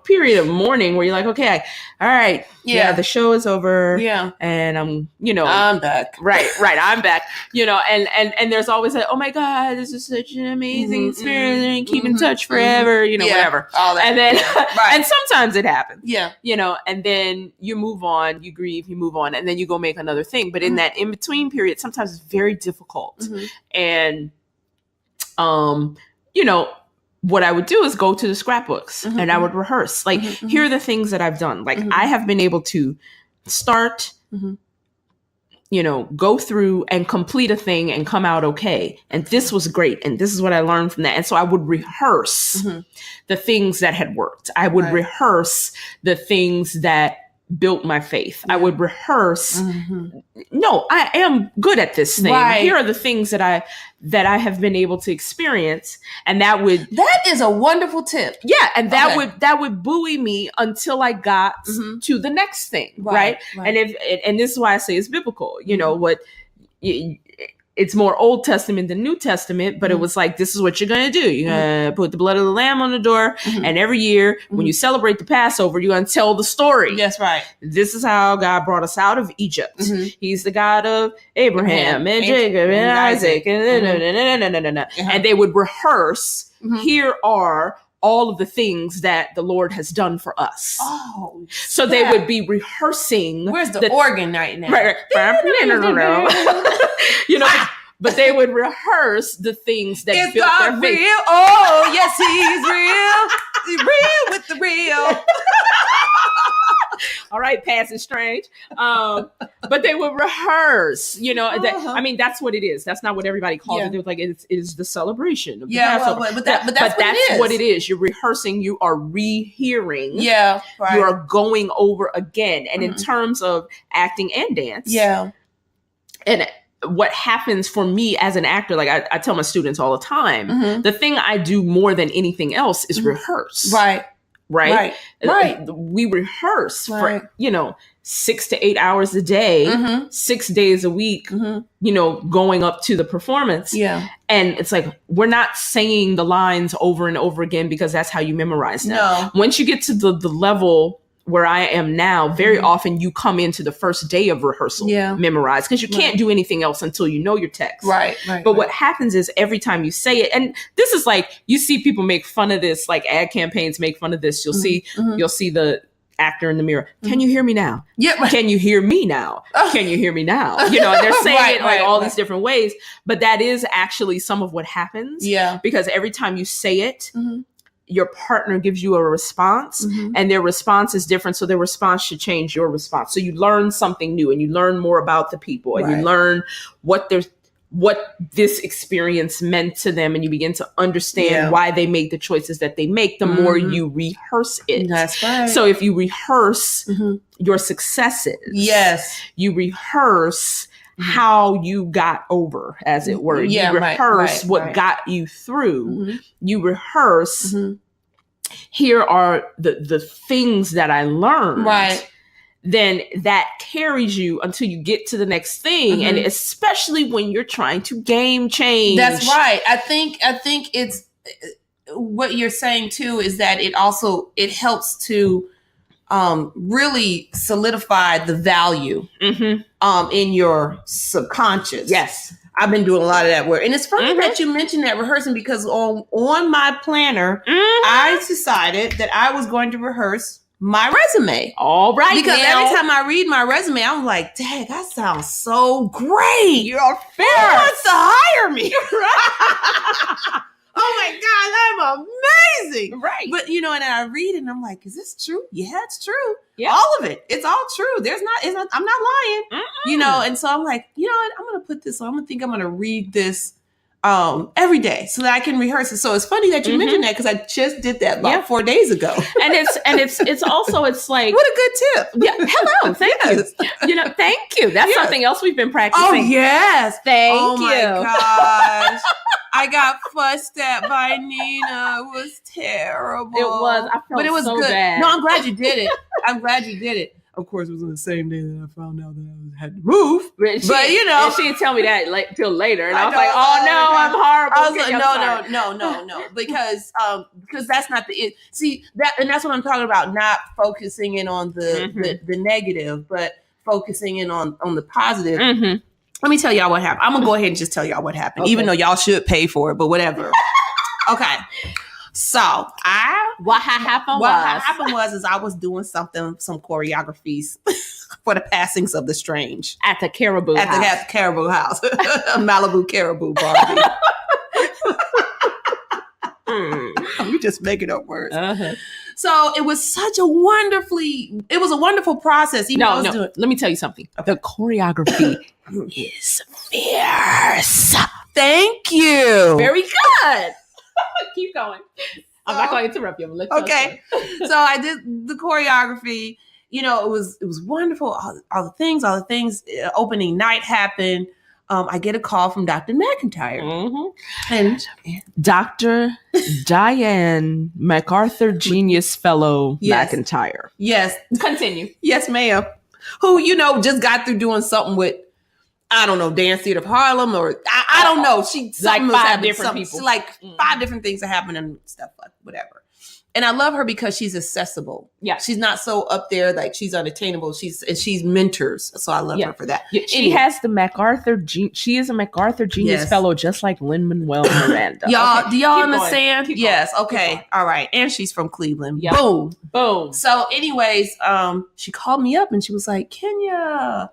period of mourning where you're like, okay, all right. Yeah. The show is over. Yeah. And I'm back. Right. I'm back, and there's always like, oh my God, this is such an amazing experience and keep in touch forever, whatever. All that. And then, and sometimes it happens. Yeah. And then you move on, you grieve, you move on, and then you go make another thing. But in that in-between period, sometimes it's very difficult. And, what I would do is go to the scrapbooks and I would rehearse. Like, here are the things that I've done. Like, I have been able to start, go through and complete a thing and come out okay. And this was great. And this is what I learned from that. And so I would rehearse the things that had worked. I would rehearse the things that built my faith. I would rehearse. Mm-hmm. No, I am good at this thing. Right. Here are the things that I have been able to experience, and that is a wonderful tip. Yeah, and that would buoy me until I got to the next thing, right? And this is why I say it's biblical. You know what? It's more Old Testament than New Testament, but it was like, this is what you're going to do. You're going to put the blood of the lamb on the door. And every year when you celebrate the Passover, you're going to tell the story. That's right. This is how God brought us out of Egypt. He's the God of Abraham and Jacob and Isaac. And they would rehearse, here are all of the things that the Lord has done for us. Oh, so they would be rehearsing. Where's the organ right now? Right. You know, but they would rehearse the things that is built God their faith. Real? Oh, yes, he's real. He's real with the real. All right, Passing Strange. But they would rehearse, you know. I mean, that's what it is. That's not what everybody calls it. They're like, it is the celebration of the Passover. But that's what it is. You're rehearsing. You are rehearing. Yeah, right. You are going over again. And in terms of acting and dance, and what happens for me as an actor, like I tell my students all the time, the thing I do more than anything else is rehearse. Right. We rehearse for, 6 to 8 hours a day, 6 days a week, going up to the performance. Yeah. And it's like, we're not saying the lines over and over again because that's how you memorize them. No. Once you get to the level where I am now, very often you come into the first day of rehearsal memorized, because you can't do anything else until you know your text. But what happens is every time you say it, and this is like, you see people make fun of this, like ad campaigns make fun of this. You'll see the actor in the mirror. Can you hear me now? Can you hear me now? Can you hear me now? And they're saying it like all these different ways, but that is actually some of what happens. Yeah. Because every time you say it, your partner gives you a response, and their response is different. So their response should change your response. So you learn something new, and you learn more about the people, and you learn what this experience meant to them. And you begin to understand why they made the choices that they make the more you rehearse it. That's right. So if you rehearse your successes, you rehearse how you got over, as it were. You rehearse what got you through. You rehearse, here are the things that I learned. Then that carries you until you get to the next thing. And especially when you're trying to game change. That's right. I think it's what you're saying too, is that it helps to really solidify the value in your subconscious. Yes. I've been doing a lot of that work. And it's funny that you mentioned that rehearsing, because on my planner, I decided that I was going to rehearse my resume. All right. Because every time I read my resume, I'm like, dang, that sounds so great. You're fair. Who wants to hire me? Oh my God, I'm amazing. Right. But and I read it and I'm like, is this true? Yeah, it's true. Yeah. All of it. It's all true. I'm not lying. And so I'm like, I'm going to put this on. I'm going to read this every day so that I can rehearse it. So it's funny that you mentioned that, because I just did that about 4 days ago. And it's also like, what a good tip. Yeah. Hello. Thank you. Thank you. That's something else we've been practicing. Oh yes. Thank you. Oh my gosh. I got fussed at by Nina. It was terrible. It was. I felt but it was so good. bad. No, I'm glad you did it. Of course, it was on the same day that I found out that I had to move. But she didn't tell me that till later, and I was like, "Oh no, I'm horrible." I was like, "No," because that's not the see that, and that's what I'm talking about. Not focusing in on the negative, but focusing in on the positive. Let me tell y'all what happened. I'm gonna go ahead and just tell y'all what happened, even though y'all should pay for it, but whatever. Okay. So what happened was I was doing some choreographies for the Passings of the Strange at the Caribou House. At the Caribou House, Malibu Caribou Barbie. We just making up words. So it was a wonderful process. Let me tell you something. Okay. The choreography is fierce. Thank you. Very good. Keep going. I'm not going to interrupt you. Okay. So I did the choreography, it was wonderful. All the things. Opening night happened. I get a call from Dr. McIntyre. Mm-hmm. And Dr. Diane MacArthur Genius Fellow Yes. McIntyre. yes, Continue. yes, ma'am. Who, just got through doing something with, I don't know, Dance Theater of Harlem, or I don't know. She Like something was 5 happening, different something- people. Like 5 different things are happening and stuff, like whatever. And I love her because she's accessible. Yeah. She's not so up there like she's unattainable. She's mentors. So I love Yeah. her for that. Yeah, she Anyway. has the MacArthur. She is a MacArthur Genius Yes. Fellow, just like Lin-Manuel Miranda. Y'all, Okay, do y'all keep going. understand? Keep Yes. going. Okay. Keep going. All right. And she's from Cleveland. Yeah. Boom. Boom. So anyways, she called me up and she was like, Kenya,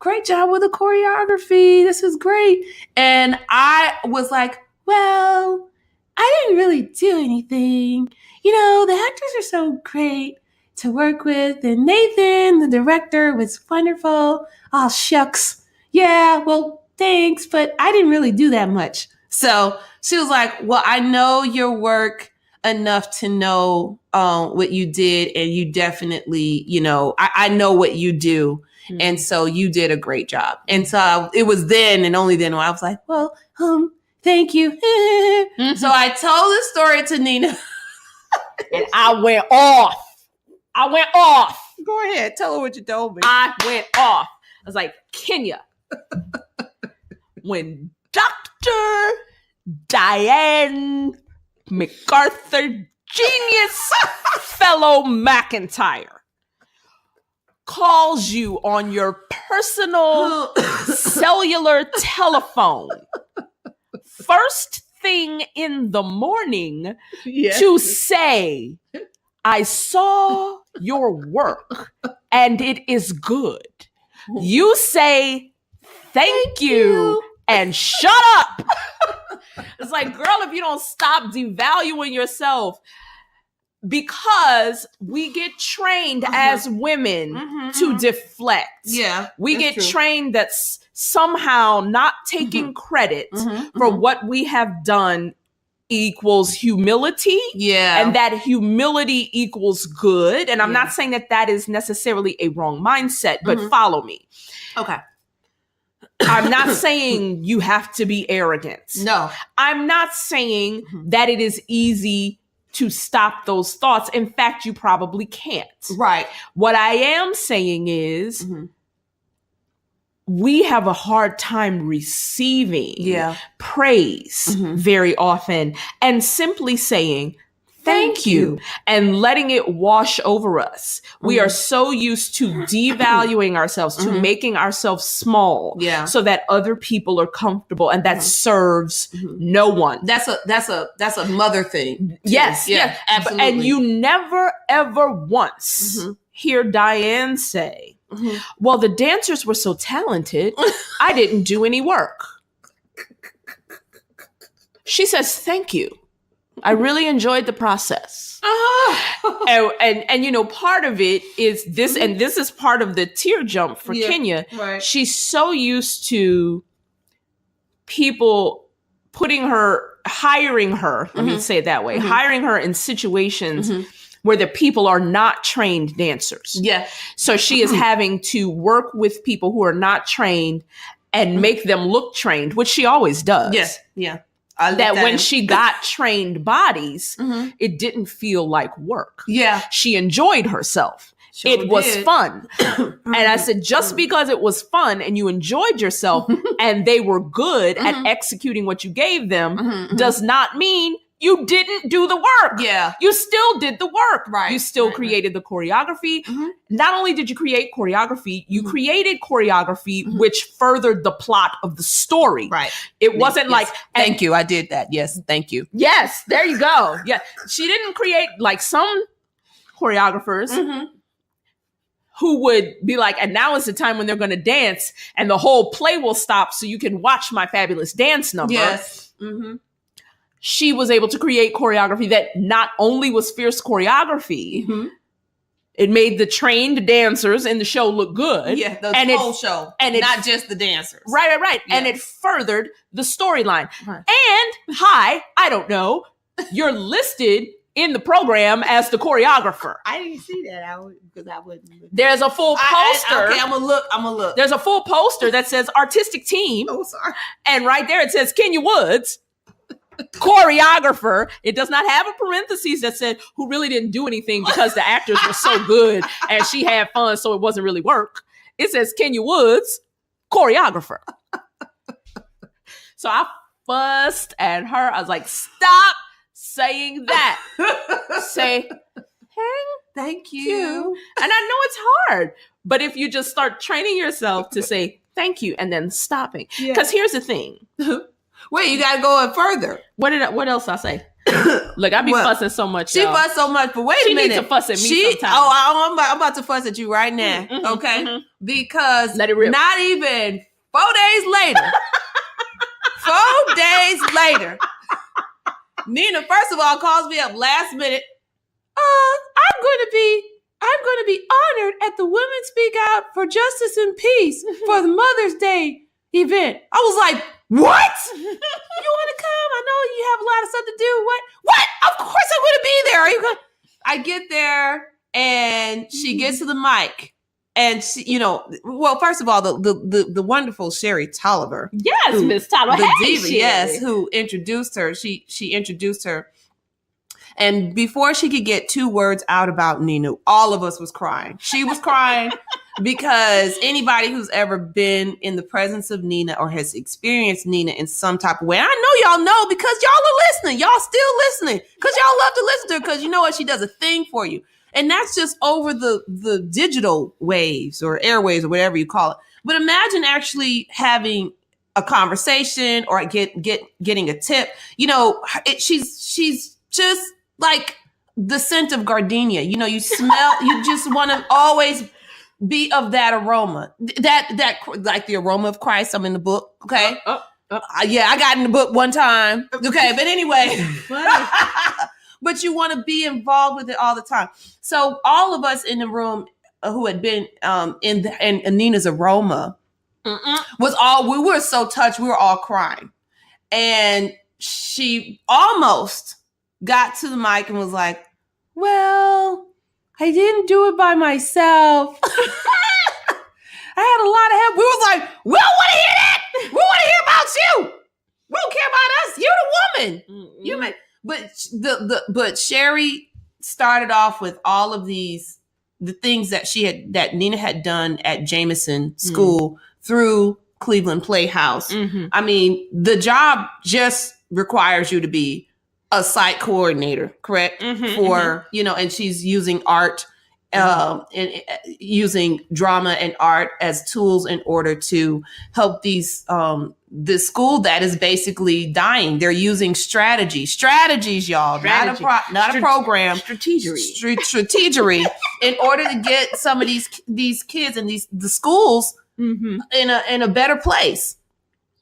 great job with the choreography. This is great. And I was like, well, I didn't really do anything. The actors are so great to work with. And Nathan, the director, was wonderful. Oh, shucks. Yeah, well, thanks. But I didn't really do that much. So she was like, well, I know your work enough to know what you did. And you definitely, I know what you do. Mm-hmm. And so you did a great job. And so it was then and only then when I was like, well, thank you. Mm-hmm. So I told the story to Nina. And I went off. Go ahead. Tell her what you told me. I went off. I was like, Kenya, when Dr. Diane MacArthur Genius Fellow McIntyre calls you on your personal cellular telephone first thing in the morning Yes. to say, I saw your work and it is good. You say, thank you and shut up. It's like, girl, if you don't stop devaluing yourself, because we get trained as women to deflect. Yeah. We get true. trained that's somehow not taking credit for what we have done equals humility. Yeah. And that humility equals good. And I'm not saying that is necessarily a wrong mindset, but follow me. Okay. I'm not saying you have to be arrogant. No. I'm not saying that it is easy to stop those thoughts. In fact, you probably can't. Right. What I am saying is we have a hard time receiving praise very often and simply saying, thank you, and letting it wash over us. We are so used to devaluing ourselves, to making ourselves small, so that other people are comfortable, and that serves no one. That's a mother thing. Yes, Yeah, absolutely. And you never ever once hear Diane say, well, the dancers were so talented, I didn't do any work. She says, thank you. I really enjoyed the process. And part of it is this, and this is part of the tear jump for Kenya. Right. She's so used to people hiring her, let me say it that way, hiring her in situations where the people are not trained dancers. Yeah. So she is having to work with people who are not trained and make them look trained, which she always does. Yes. Yeah. That when she got trained bodies, it didn't feel like work. Yeah. She enjoyed herself. Sure it was did. fun. And I said, just because it was fun and you enjoyed yourself and they were good at executing what you gave them does not mean you didn't do the work. Yeah. You still did the work. Right. You still created the choreography. Not only did you create choreography, you created choreography which furthered the plot of the story. Right. It wasn't like, thank you. I did that. Yes. Thank you. yes, there you go. Yeah. She didn't create like some choreographers who would be like, and now is the time when they're going to dance and the whole play will stop so you can watch my fabulous dance number. Yes. She was able to create choreography that not only was fierce choreography, it made the trained dancers in the show look good. Yeah, the and whole show. and not just the dancers. Right. Yeah. And it furthered the storyline. Right. And, I don't know, you're listed in the program as the choreographer. I didn't see that. Because I wouldn't. There's a full poster. Okay, I'm gonna look. There's a full poster that says artistic team. Oh, sorry. And right there it says Kenya Woods, choreographer. It does not have a parentheses that said who really didn't do anything because the actors were so good and she had fun, so it wasn't really work. It says Kenya Woods, choreographer. So I fussed at her. I was like, stop saying that. Say, thank you. And I know it's hard, but if you just start training yourself to say thank you and then stopping. Because here's the thing. Wait, you gotta go further. What else I say? Look, I be fussing so much. She fuss so much, but wait a minute. She needs to fuss at me sometimes. I'm about to fuss at you right now. Okay? Because let it rip. Not even 4 days later. 4 days later. Nina, first of all, calls me up last minute. I'm going to be honored at the Women Speak Out for Justice and Peace for the Mother's Day event. I was like, what? You want to come? I know you have a lot of stuff to do. What? Of course I'm going to be there. Are you going? I get there and she gets to the mic. And she, well, first of all, the wonderful Sherry Tolliver. Yes, Miss Tolliver. The diva, yes, who introduced her. She introduced her. And before she could get 2 words out about Nina, all of us was crying. She was crying because anybody who's ever been in the presence of Nina or has experienced Nina in some type of way, I know y'all know because y'all are listening. Y'all still listening because y'all love to listen to her because you know what? She does a thing for you. And that's just over the digital waves or airwaves or whatever you call it. But imagine actually having a conversation or getting a tip. She's just like the scent of gardenia. You smell, you just want to always be of that aroma. That like the aroma of Christ. I'm in the book. Okay. Yeah, I got in the book one time. Okay. But anyway. But you want to be involved with it all the time. So all of us in the room who had been in Nina's aroma we were so touched. We were all crying. And she almost got to the mic and was like, well, I didn't do it by myself. I had a lot of help. We was like, we don't want to hear that. We want to hear about you. We don't care about us. You're the woman. You may. But Sherry started off with all of the things that Nina had done at Jameson School through Cleveland Playhouse. I mean, the job just requires you to be a site coordinator, correct? And she's using art, and using drama and art as tools in order to help this school that is basically dying. They're using strategies, y'all, not a program, strategery in order to get some of these kids and the schools in a better place.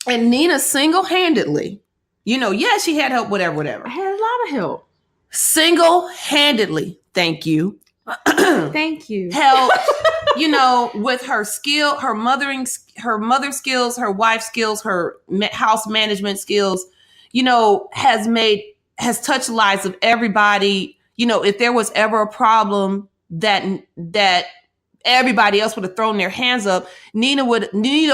And Nina single-handedly, she had help, whatever. I had a lot of help. Single-handedly, thank you. Thank you. Help, with her skill, her mother skills, her wife skills, her house management skills, has touched the lives of everybody. If there was ever a problem that everybody else would have thrown their hands up, Nina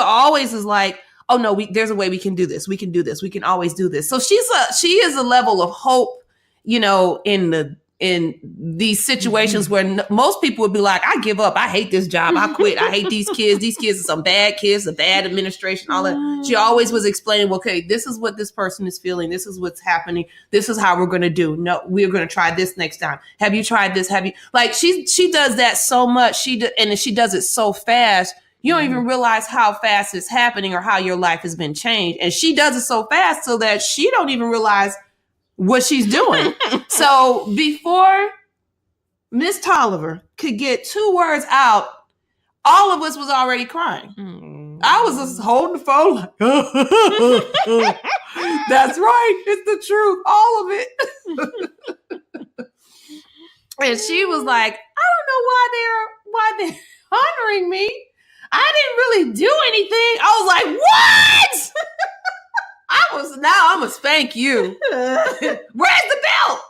always is like, oh no, there's a way we can do this. We can do this. We can always do this. So she is a level of hope, in these situations where most people would be like, I give up. I hate this job. I quit. I hate these kids. These kids are some bad kids, a bad administration, all that. She always was explaining, okay, this is what this person is feeling. This is what's happening. This is how we're going to do. No, we're going to try this next time. Have you tried this? She does that so much. And she does it so fast. You don't even realize how fast it's happening or how your life has been changed. And she does it so fast so that she don't even realize what she's doing. So before Miss Tolliver could get 2 words out, all of us was already crying. I was just holding the phone like, that's right. It's the truth. All of it. And she was like, I don't know why they're honoring me. I didn't really do anything. I was like, what? I Now I'm gonna spank you. Where's the belt?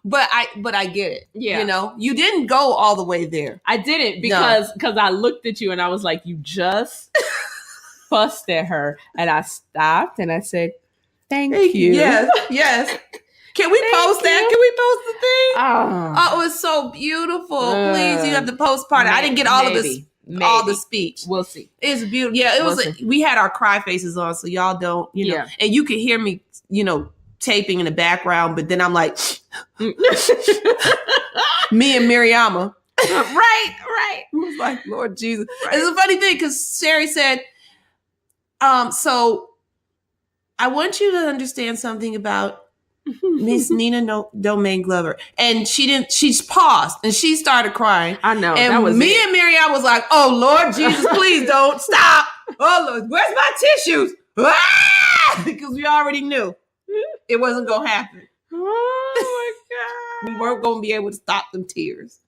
But I get it. Yeah. You know, you didn't go all the way there. I didn't because I looked at you and I was like, you just fussed at her. And I stopped and I said, thank you. Yes. Can we post that? Can we post the thing? Oh, it was so beautiful. Please, you have the post part. I didn't get all of this. All the speech. We'll see. It's beautiful. Yeah, it was. We had our cry faces on, so y'all don't, you know. And you could hear me, you know, taping in the background, but then I'm like, me and Miriama. Right. It was like, Lord Jesus. Right. It's a funny thing because Sherry said, so I want you to understand something about Miss Nina Domain Glover. And she's paused and she started crying. I know. And me and Miriam was like, oh Lord Jesus, please don't stop. Oh Lord, where's my tissues? Because we already knew it wasn't going to happen. Oh my God. We weren't going to be able to stop them tears.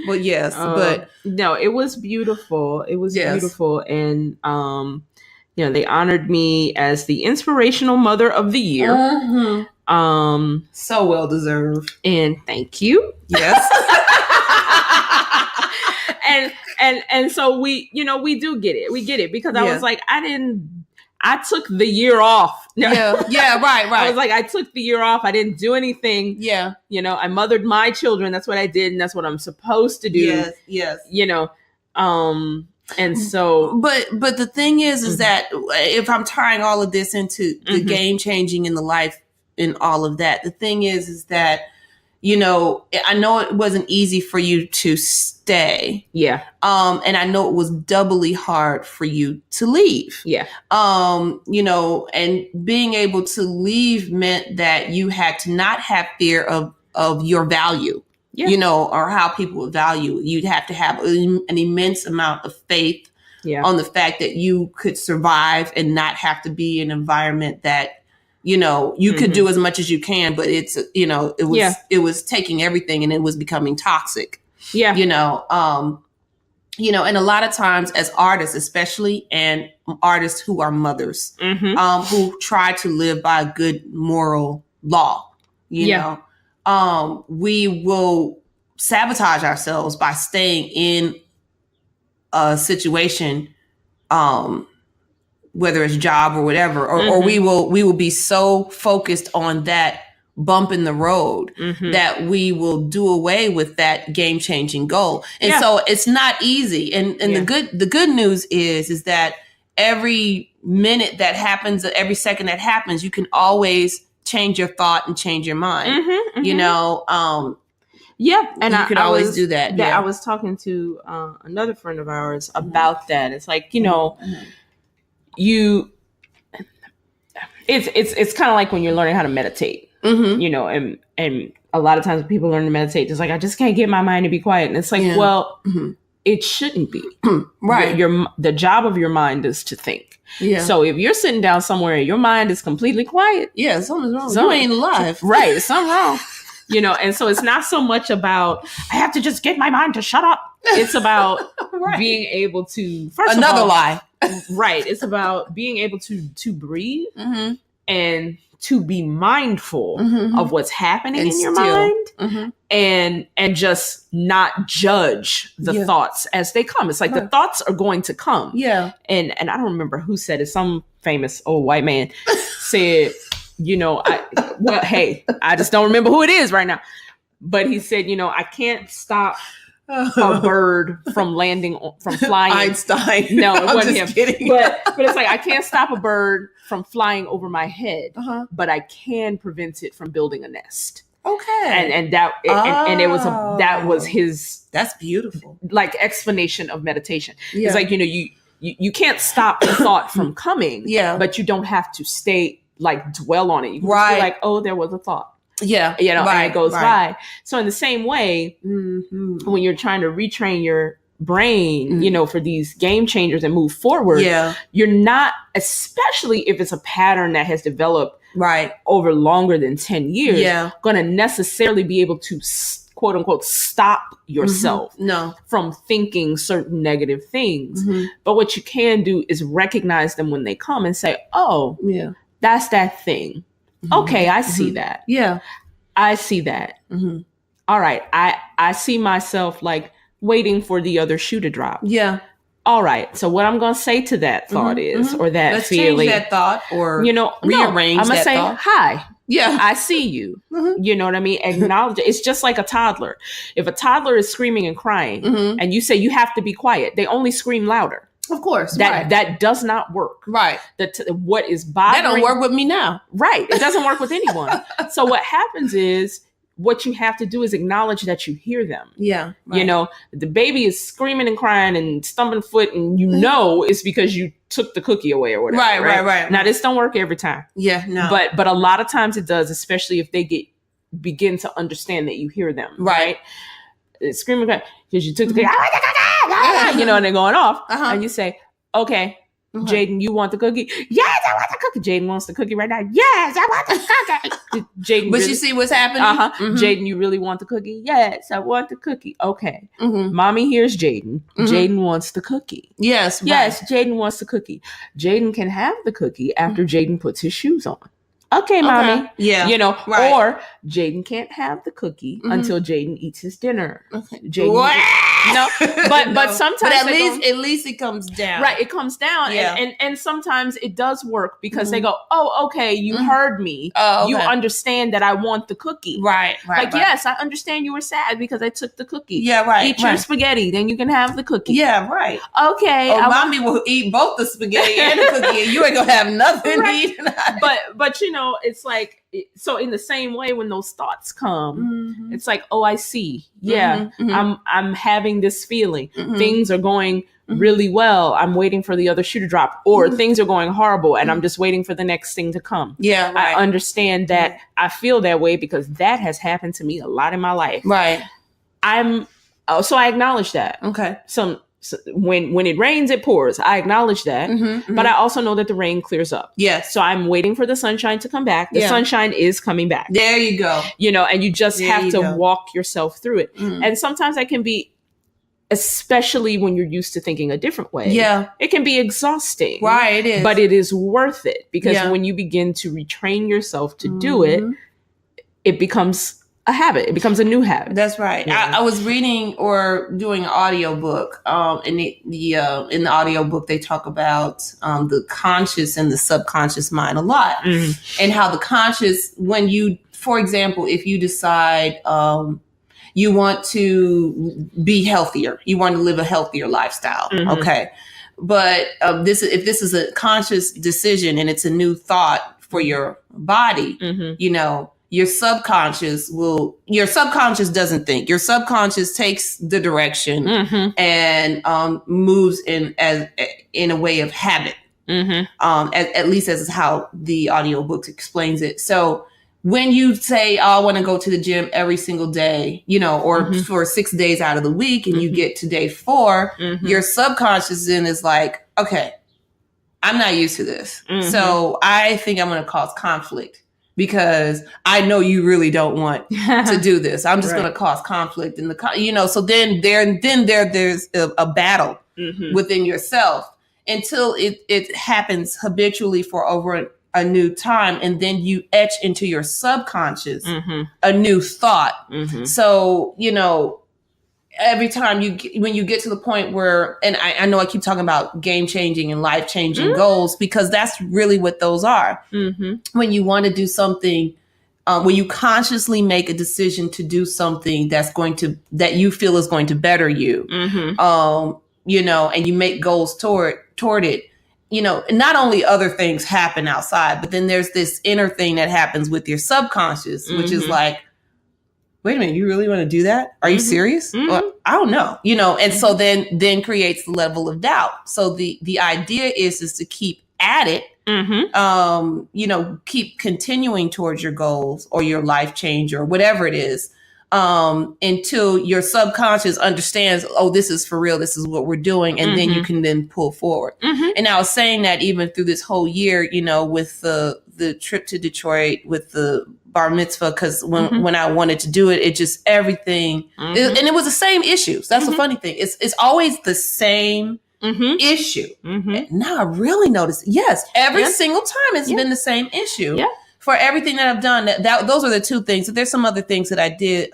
But yes, but no, it was beautiful. It was beautiful. And, you know, they honored me as the inspirational mother of the year. So well deserved. And thank you. Yes. and so we, you know, we do get it. We get it because I was like, I took the year off. Yeah, right. I was like, I took the year off. I didn't do anything. Yeah. You know, I mothered my children. That's what I did. And that's what I'm supposed to do. Yes. You know, and so. But the thing is that if I'm tying all of this into the game changing in the life and all of that, the thing is that, you know, I know it wasn't easy for you to stay. Yeah. And I know it was doubly hard for you to leave. Yeah. You know, and being able to leave meant that you had to not have fear of your value, you know, or how people would value. You'd have to have an immense amount of faith on the fact that you could survive and not have to be in an environment that, you know, you could do as much as you can, but it's, you know, it was taking everything and it was becoming toxic. Yeah. You know, and a lot of times as artists, especially, and artists who are mothers, who try to live by a good moral law, you know, we will sabotage ourselves by staying in a situation, whether it's job or whatever, or we will be so focused on that bump in the road that we will do away with that game changing goal. And so it's not easy. And the good news is that every minute that happens, every second that happens, you can always change your thought and change your mind, you know? And you can always do that. I was talking to another friend of ours about that. It's like, you know, it's kind of like when you're learning how to meditate, you know, and a lot of times when people learn to meditate, it's like, I just can't get my mind to be quiet. And it's like, well, it shouldn't be. Right. The job of your mind is to think. Yeah. So if you're sitting down somewhere and your mind is completely quiet. Yeah, something's wrong. You ain't alive. Right. Something wrong. You know, and so it's not so much about, I have to just get my mind to shut up. It's about being able to, another lie. Right. It's about being able to breathe and to be mindful of what's happening in your mind and just not judge the thoughts as they come. It's like the thoughts are going to come. Yeah. And I don't remember who said it. Some famous old white man said, you know, I just don't remember who it is right now. But he said, you know, I can't stop a bird from flying. Einstein. No, it wasn't him. Kidding. But it's like, I can't stop a bird from flying over my head, but I can prevent it from building a nest. Okay. And that was his. That's beautiful. Like explanation of meditation. Yeah. It's like, you know, you can't stop the thought from coming. Yeah. But you don't have to stay like dwell on it. You can just be like, oh, there was a thought. Yeah. You know, and it goes by. So in the same way, when you're trying to retrain your brain, you know, for these game changers and move forward, you're not, especially if it's a pattern that has developed over longer than 10 years, going to necessarily be able to quote unquote stop yourself no. from thinking certain negative things. Mm-hmm. But what you can do is recognize them when they come and say, oh, yeah, that's that thing. Mm-hmm. Okay, I see that. Yeah. I see that. Mm-hmm. All right. I see myself like waiting for the other shoe to drop. Yeah. All right. So what I'm going to say to that thought is, or that Let's feeling. change that thought or, I'm rearrange going to say, thought. hi. Yeah. I see you. You know what I mean? Acknowledge it. It's just like a toddler. If a toddler is screaming and crying and you say you have to be quiet, they only scream louder. Of course. That does not work. Right. What is bothering... That don't work with me now. Right. It doesn't work with anyone. So what happens is, what you have to do is acknowledge that you hear them. Yeah. Right. You know, the baby is screaming and crying and stumping foot, and you know it's because you took the cookie away or whatever. Right. Now, this don't work every time. Yeah, no. But a lot of times it does, especially if they begin to understand that you hear them. Right. Screaming because you took the cookie, you know, and they're going off. And you say, okay, Jaden, you want the cookie? Yes, I want the cookie. Jaden wants the cookie right now. Yes, I want the cookie. Jaden, but you see what's happening? Jaden, you really want the cookie? Yes, I want the cookie. Okay. Mommy here's Jaden. Jaden wants the cookie. Yes. Yes, Jaden wants the cookie. Jaden can have the cookie after Jaden puts his shoes on. Okay, mommy. Yeah. You know, or Jaden can't have the cookie until Jaden eats his dinner. Okay. Jaden. No, but sometimes, but at least it comes down. Right, it comes down, and sometimes it does work because they go, "Oh, okay, you heard me. You understand that I want the cookie." Right. Yes, I understand you were sad because I took the cookie. Yeah, right. Eat your spaghetti, then you can have the cookie. Yeah, right. Okay. Mommy will eat both the spaghetti and the cookie, and you ain't gonna have nothing to eat. But you know, it's like, so in the same way, when those thoughts come, it's like, oh, I see. Yeah, I'm having this feeling. Things are going really well. I'm waiting for the other shoe to drop, or things are going horrible and I'm just waiting for the next thing to come. Yeah, right. I understand that I feel that way because that has happened to me a lot in my life. Right. So I acknowledge that. Okay. So when it rains, it pours. I acknowledge that, but I also know that the rain clears up. Yes. So I'm waiting for the sunshine to come back. The sunshine is coming back. There you go. You know, and you just have to walk yourself through it. And sometimes that can be, especially when you're used to thinking a different way. Yeah. It can be exhausting. Right, it is. But it is worth it because when you begin to retrain yourself to do it, it becomes a habit. It becomes a new habit. That's right. Yeah. I was reading or doing an audiobook. In the audiobook, they talk about the conscious and the subconscious mind a lot. And how the conscious, when you, for example, if you decide you want to be healthier, you want to live a healthier lifestyle. Okay. But if this is a conscious decision and it's a new thought for your body, you know, your subconscious doesn't think. Your subconscious takes the direction and moves in a way of habit. At least as is how the audiobook explains it. So when you say, oh, I want to go to the gym every single day, you know, or for 6 days out of the week, and you get to day 4, your subconscious then is like, okay, I'm not used to this. So I think I'm going to cause conflict. Because I know you really don't want to do this. I'm just going to cause conflict in so then there's a battle within yourself until it happens habitually for over a new time. And then you etch into your subconscious a new thought. So, you know, every time when you get to the point where, and I know I keep talking about game changing and life changing goals, because that's really what those are. When you want to do something, when you consciously make a decision to do something that you feel is going to better you, you know, and you make goals toward it, you know, not only other things happen outside, but then there's this inner thing that happens with your subconscious, which is like, wait a minute, you really want to do that? Are you serious? Well, I don't know, you know, and so then creates the level of doubt. So the idea is to keep at it, you know, keep continuing towards your goals or your life change or whatever it is, until your subconscious understands, oh, this is for real. This is what we're doing. And then you can then pull forward. And I was saying that even through this whole year, you know, with the the trip to Detroit with the bar mitzvah, because when I wanted to do it, it just everything, and it was the same issues. That's the funny thing. It's always the same issue. And now I really notice, yes, every single time it's been the same issue. Yeah. For everything that I've done, those are the two things. There's some other things that I did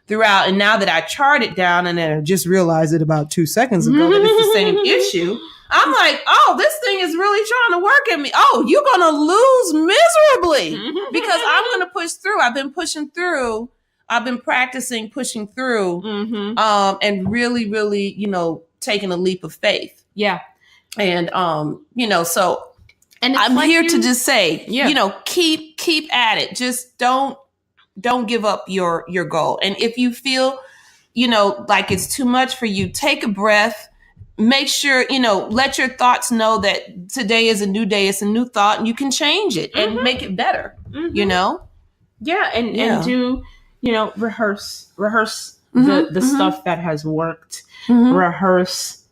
throughout, and now that I chart it down, and then I just realized it about 2 seconds ago that it's the same issue. I'm like, oh, this thing is really trying to work at me. Oh, you're going to lose miserably because I'm going to push through. I've been pushing through. I've been practicing pushing through and really, really, taking a leap of faith. Yeah. And, so and I'm like here to just say, keep at it. Just don't give up your goal. And if you feel, like it's too much for you, take a breath. Make sure, let your thoughts know that today is a new day. It's a new thought, and you can change it and make it better, Yeah. And do, rehearse the stuff that has worked. Rehearse.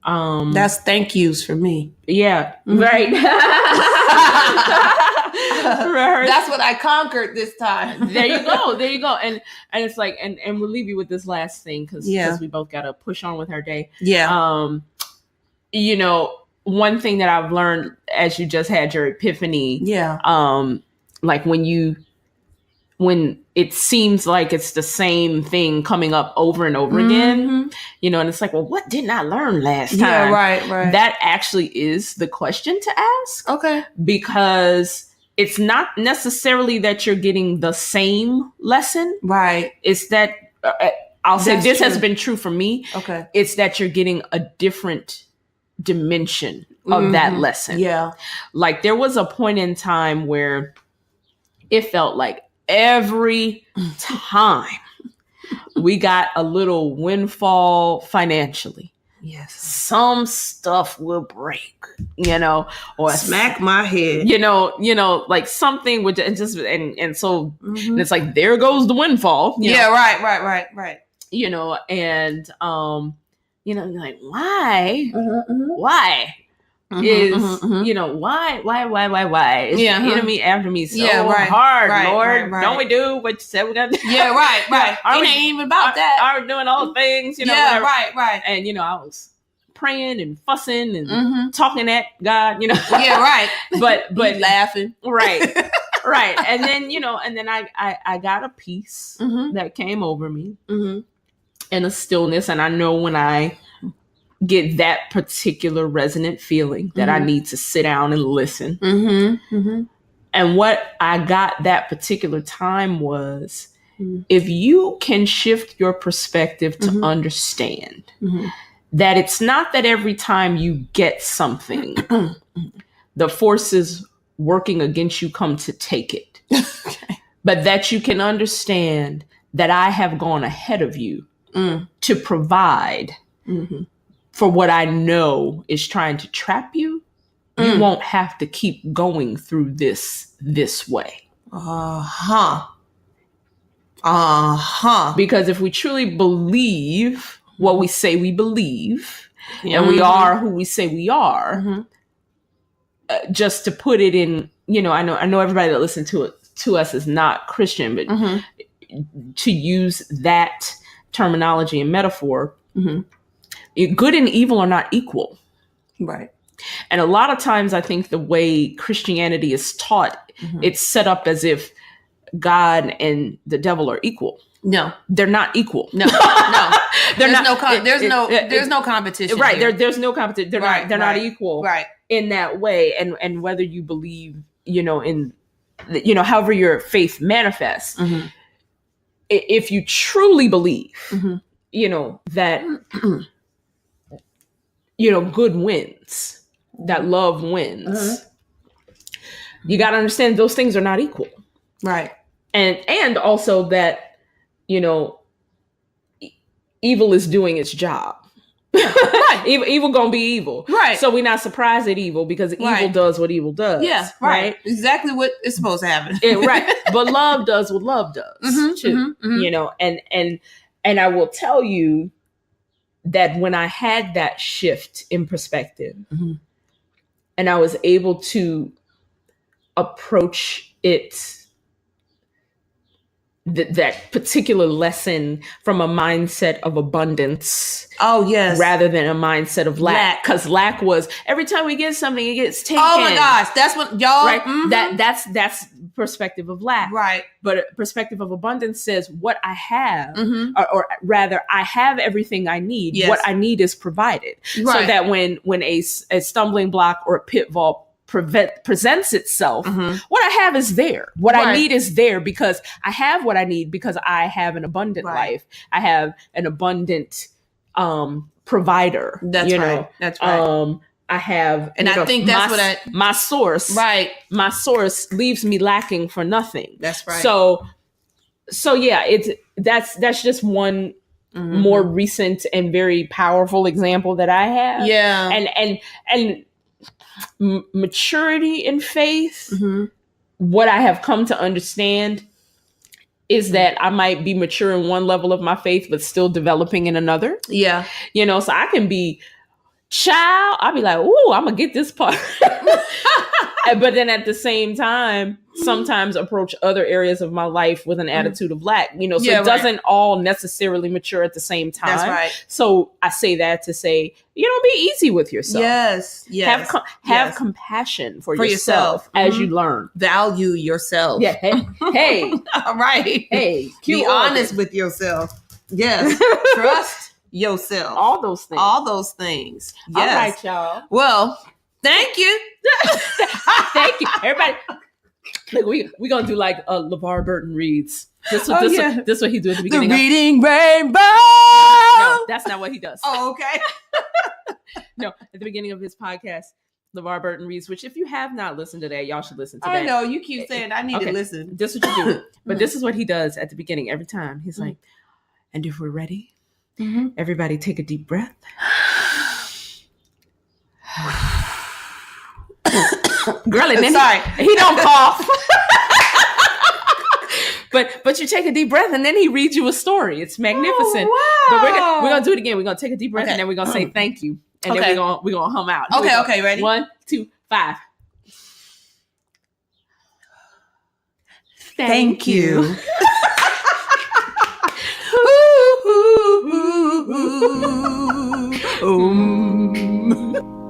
That's thank yous for me. Yeah. Right. Rehearse. That's what I conquered this time. There you go. And it's like, and we'll leave you with this last thing because we both got to push on with our day. Yeah. One thing that I've learned as you just had your epiphany. Yeah. Like when it seems like it's the same thing coming up over and over again, and it's like, well, what didn't I learn last time? Yeah, right. That actually is the question to ask. Okay. Because it's not necessarily that you're getting the same lesson. Right. It's that, I'll say this has been true for me. Okay. It's that you're getting a different dimension of that lesson. Yeah. Like there was a point in time where it felt like every time we got a little windfall financially, yes, some stuff will break, or smack my head, like something would just, and so and it's like, there goes the windfall. Yeah. Right. And, like, why? Why? Is why is the enemy after me so hard, Lord? Don't we do what you said we're gonna do? Yeah, right. It ain't even about that. Are we doing all the things? Whatever. Right. And I was praying and fussing and talking at God. Yeah, right. But laughing. Right. And then I got a peace that came over me and a stillness, and I know when I get that particular resonant feeling that I need to sit down and listen. And what I got that particular time was, if you can shift your perspective to understand that it's not that every time you get something, the forces working against you come to take it, but that you can understand that I have gone ahead of you to provide for what I know is trying to trap you. You won't have to keep going through this way. Because if we truly believe what we say we believe, and we are who we say we are, just to put it in, I know everybody that listens to us is not Christian, but to use that terminology and metaphor, good and evil are not equal. Right. And a lot of times I think the way Christianity is taught, it's set up as if God and the devil are equal. No, they're not equal. No, there's no competition. Right. There's no competition. They're not equal. Right. In that way. And whether you believe, in, however your faith manifests, if you truly believe, that, good wins, that love wins, you got to understand those things are not equal. Right. And also that, evil is doing its job. Right. evil gonna be evil. Right. So we're not surprised at evil because evil does what evil does. Yeah. Right. Exactly what is supposed to happen. Right. But love does what love does too. And I will tell you that when I had that shift in perspective and I was able to approach it, that particular lesson, from a mindset of abundance. Oh, yes. Rather than a mindset of lack. Because lack was, every time we get something, it gets taken. Oh my gosh. That's what y'all. Right. That's perspective of lack. Right. But a perspective of abundance says what I have, or rather, I have everything I need. Yes. What I need is provided. Right. So that when a stumbling block or a pitfall presents itself, what I have is there. What I need is there, because I have what I need, because I have an abundant life. I have an abundant provider. That's right. That's right. I have, and I think that's my source. Right. My source leaves me lacking for nothing. That's right. So yeah, that's just one more recent and very powerful example that I have. Yeah. And maturity in faith, what I have come to understand is that I might be mature in one level of my faith, but still developing in another. Yeah. So I can be I'll be like, ooh, I'm gonna get this part. But then at the same time, sometimes approach other areas of my life with an attitude of lack, so it doesn't all necessarily mature at the same time. That's right. So I say that to say, be easy with yourself. Yes. Yes. Have compassion for yourself as you learn. Value yourself. Yeah. Hey. All right. Hey. Be honest with yourself. Yes. Trust yourself. All those things. Yes. All right, y'all. Well, thank you. Thank you, everybody. Look, we gonna do like LeVar Burton reads. This what he do at the beginning. The reading rainbow. No, that's not what he does. Oh, okay. No, at the beginning of his podcast, LeVar Burton reads. Which, if you have not listened to that, y'all should listen to that. I know you keep saying I need to listen. This is what you do, but this is what he does at the beginning every time. He's like, and if we're ready, everybody take a deep breath. Girl, and then he don't cough. But you take a deep breath and then he reads you a story. It's magnificent. Oh, wow. But we're gonna do it again. We're gonna take a deep breath and then we're gonna say thank you. And then we're gonna hum out. Okay, ready? 1, 2, 5. Thank you. Ooh, ooh, ooh, ooh.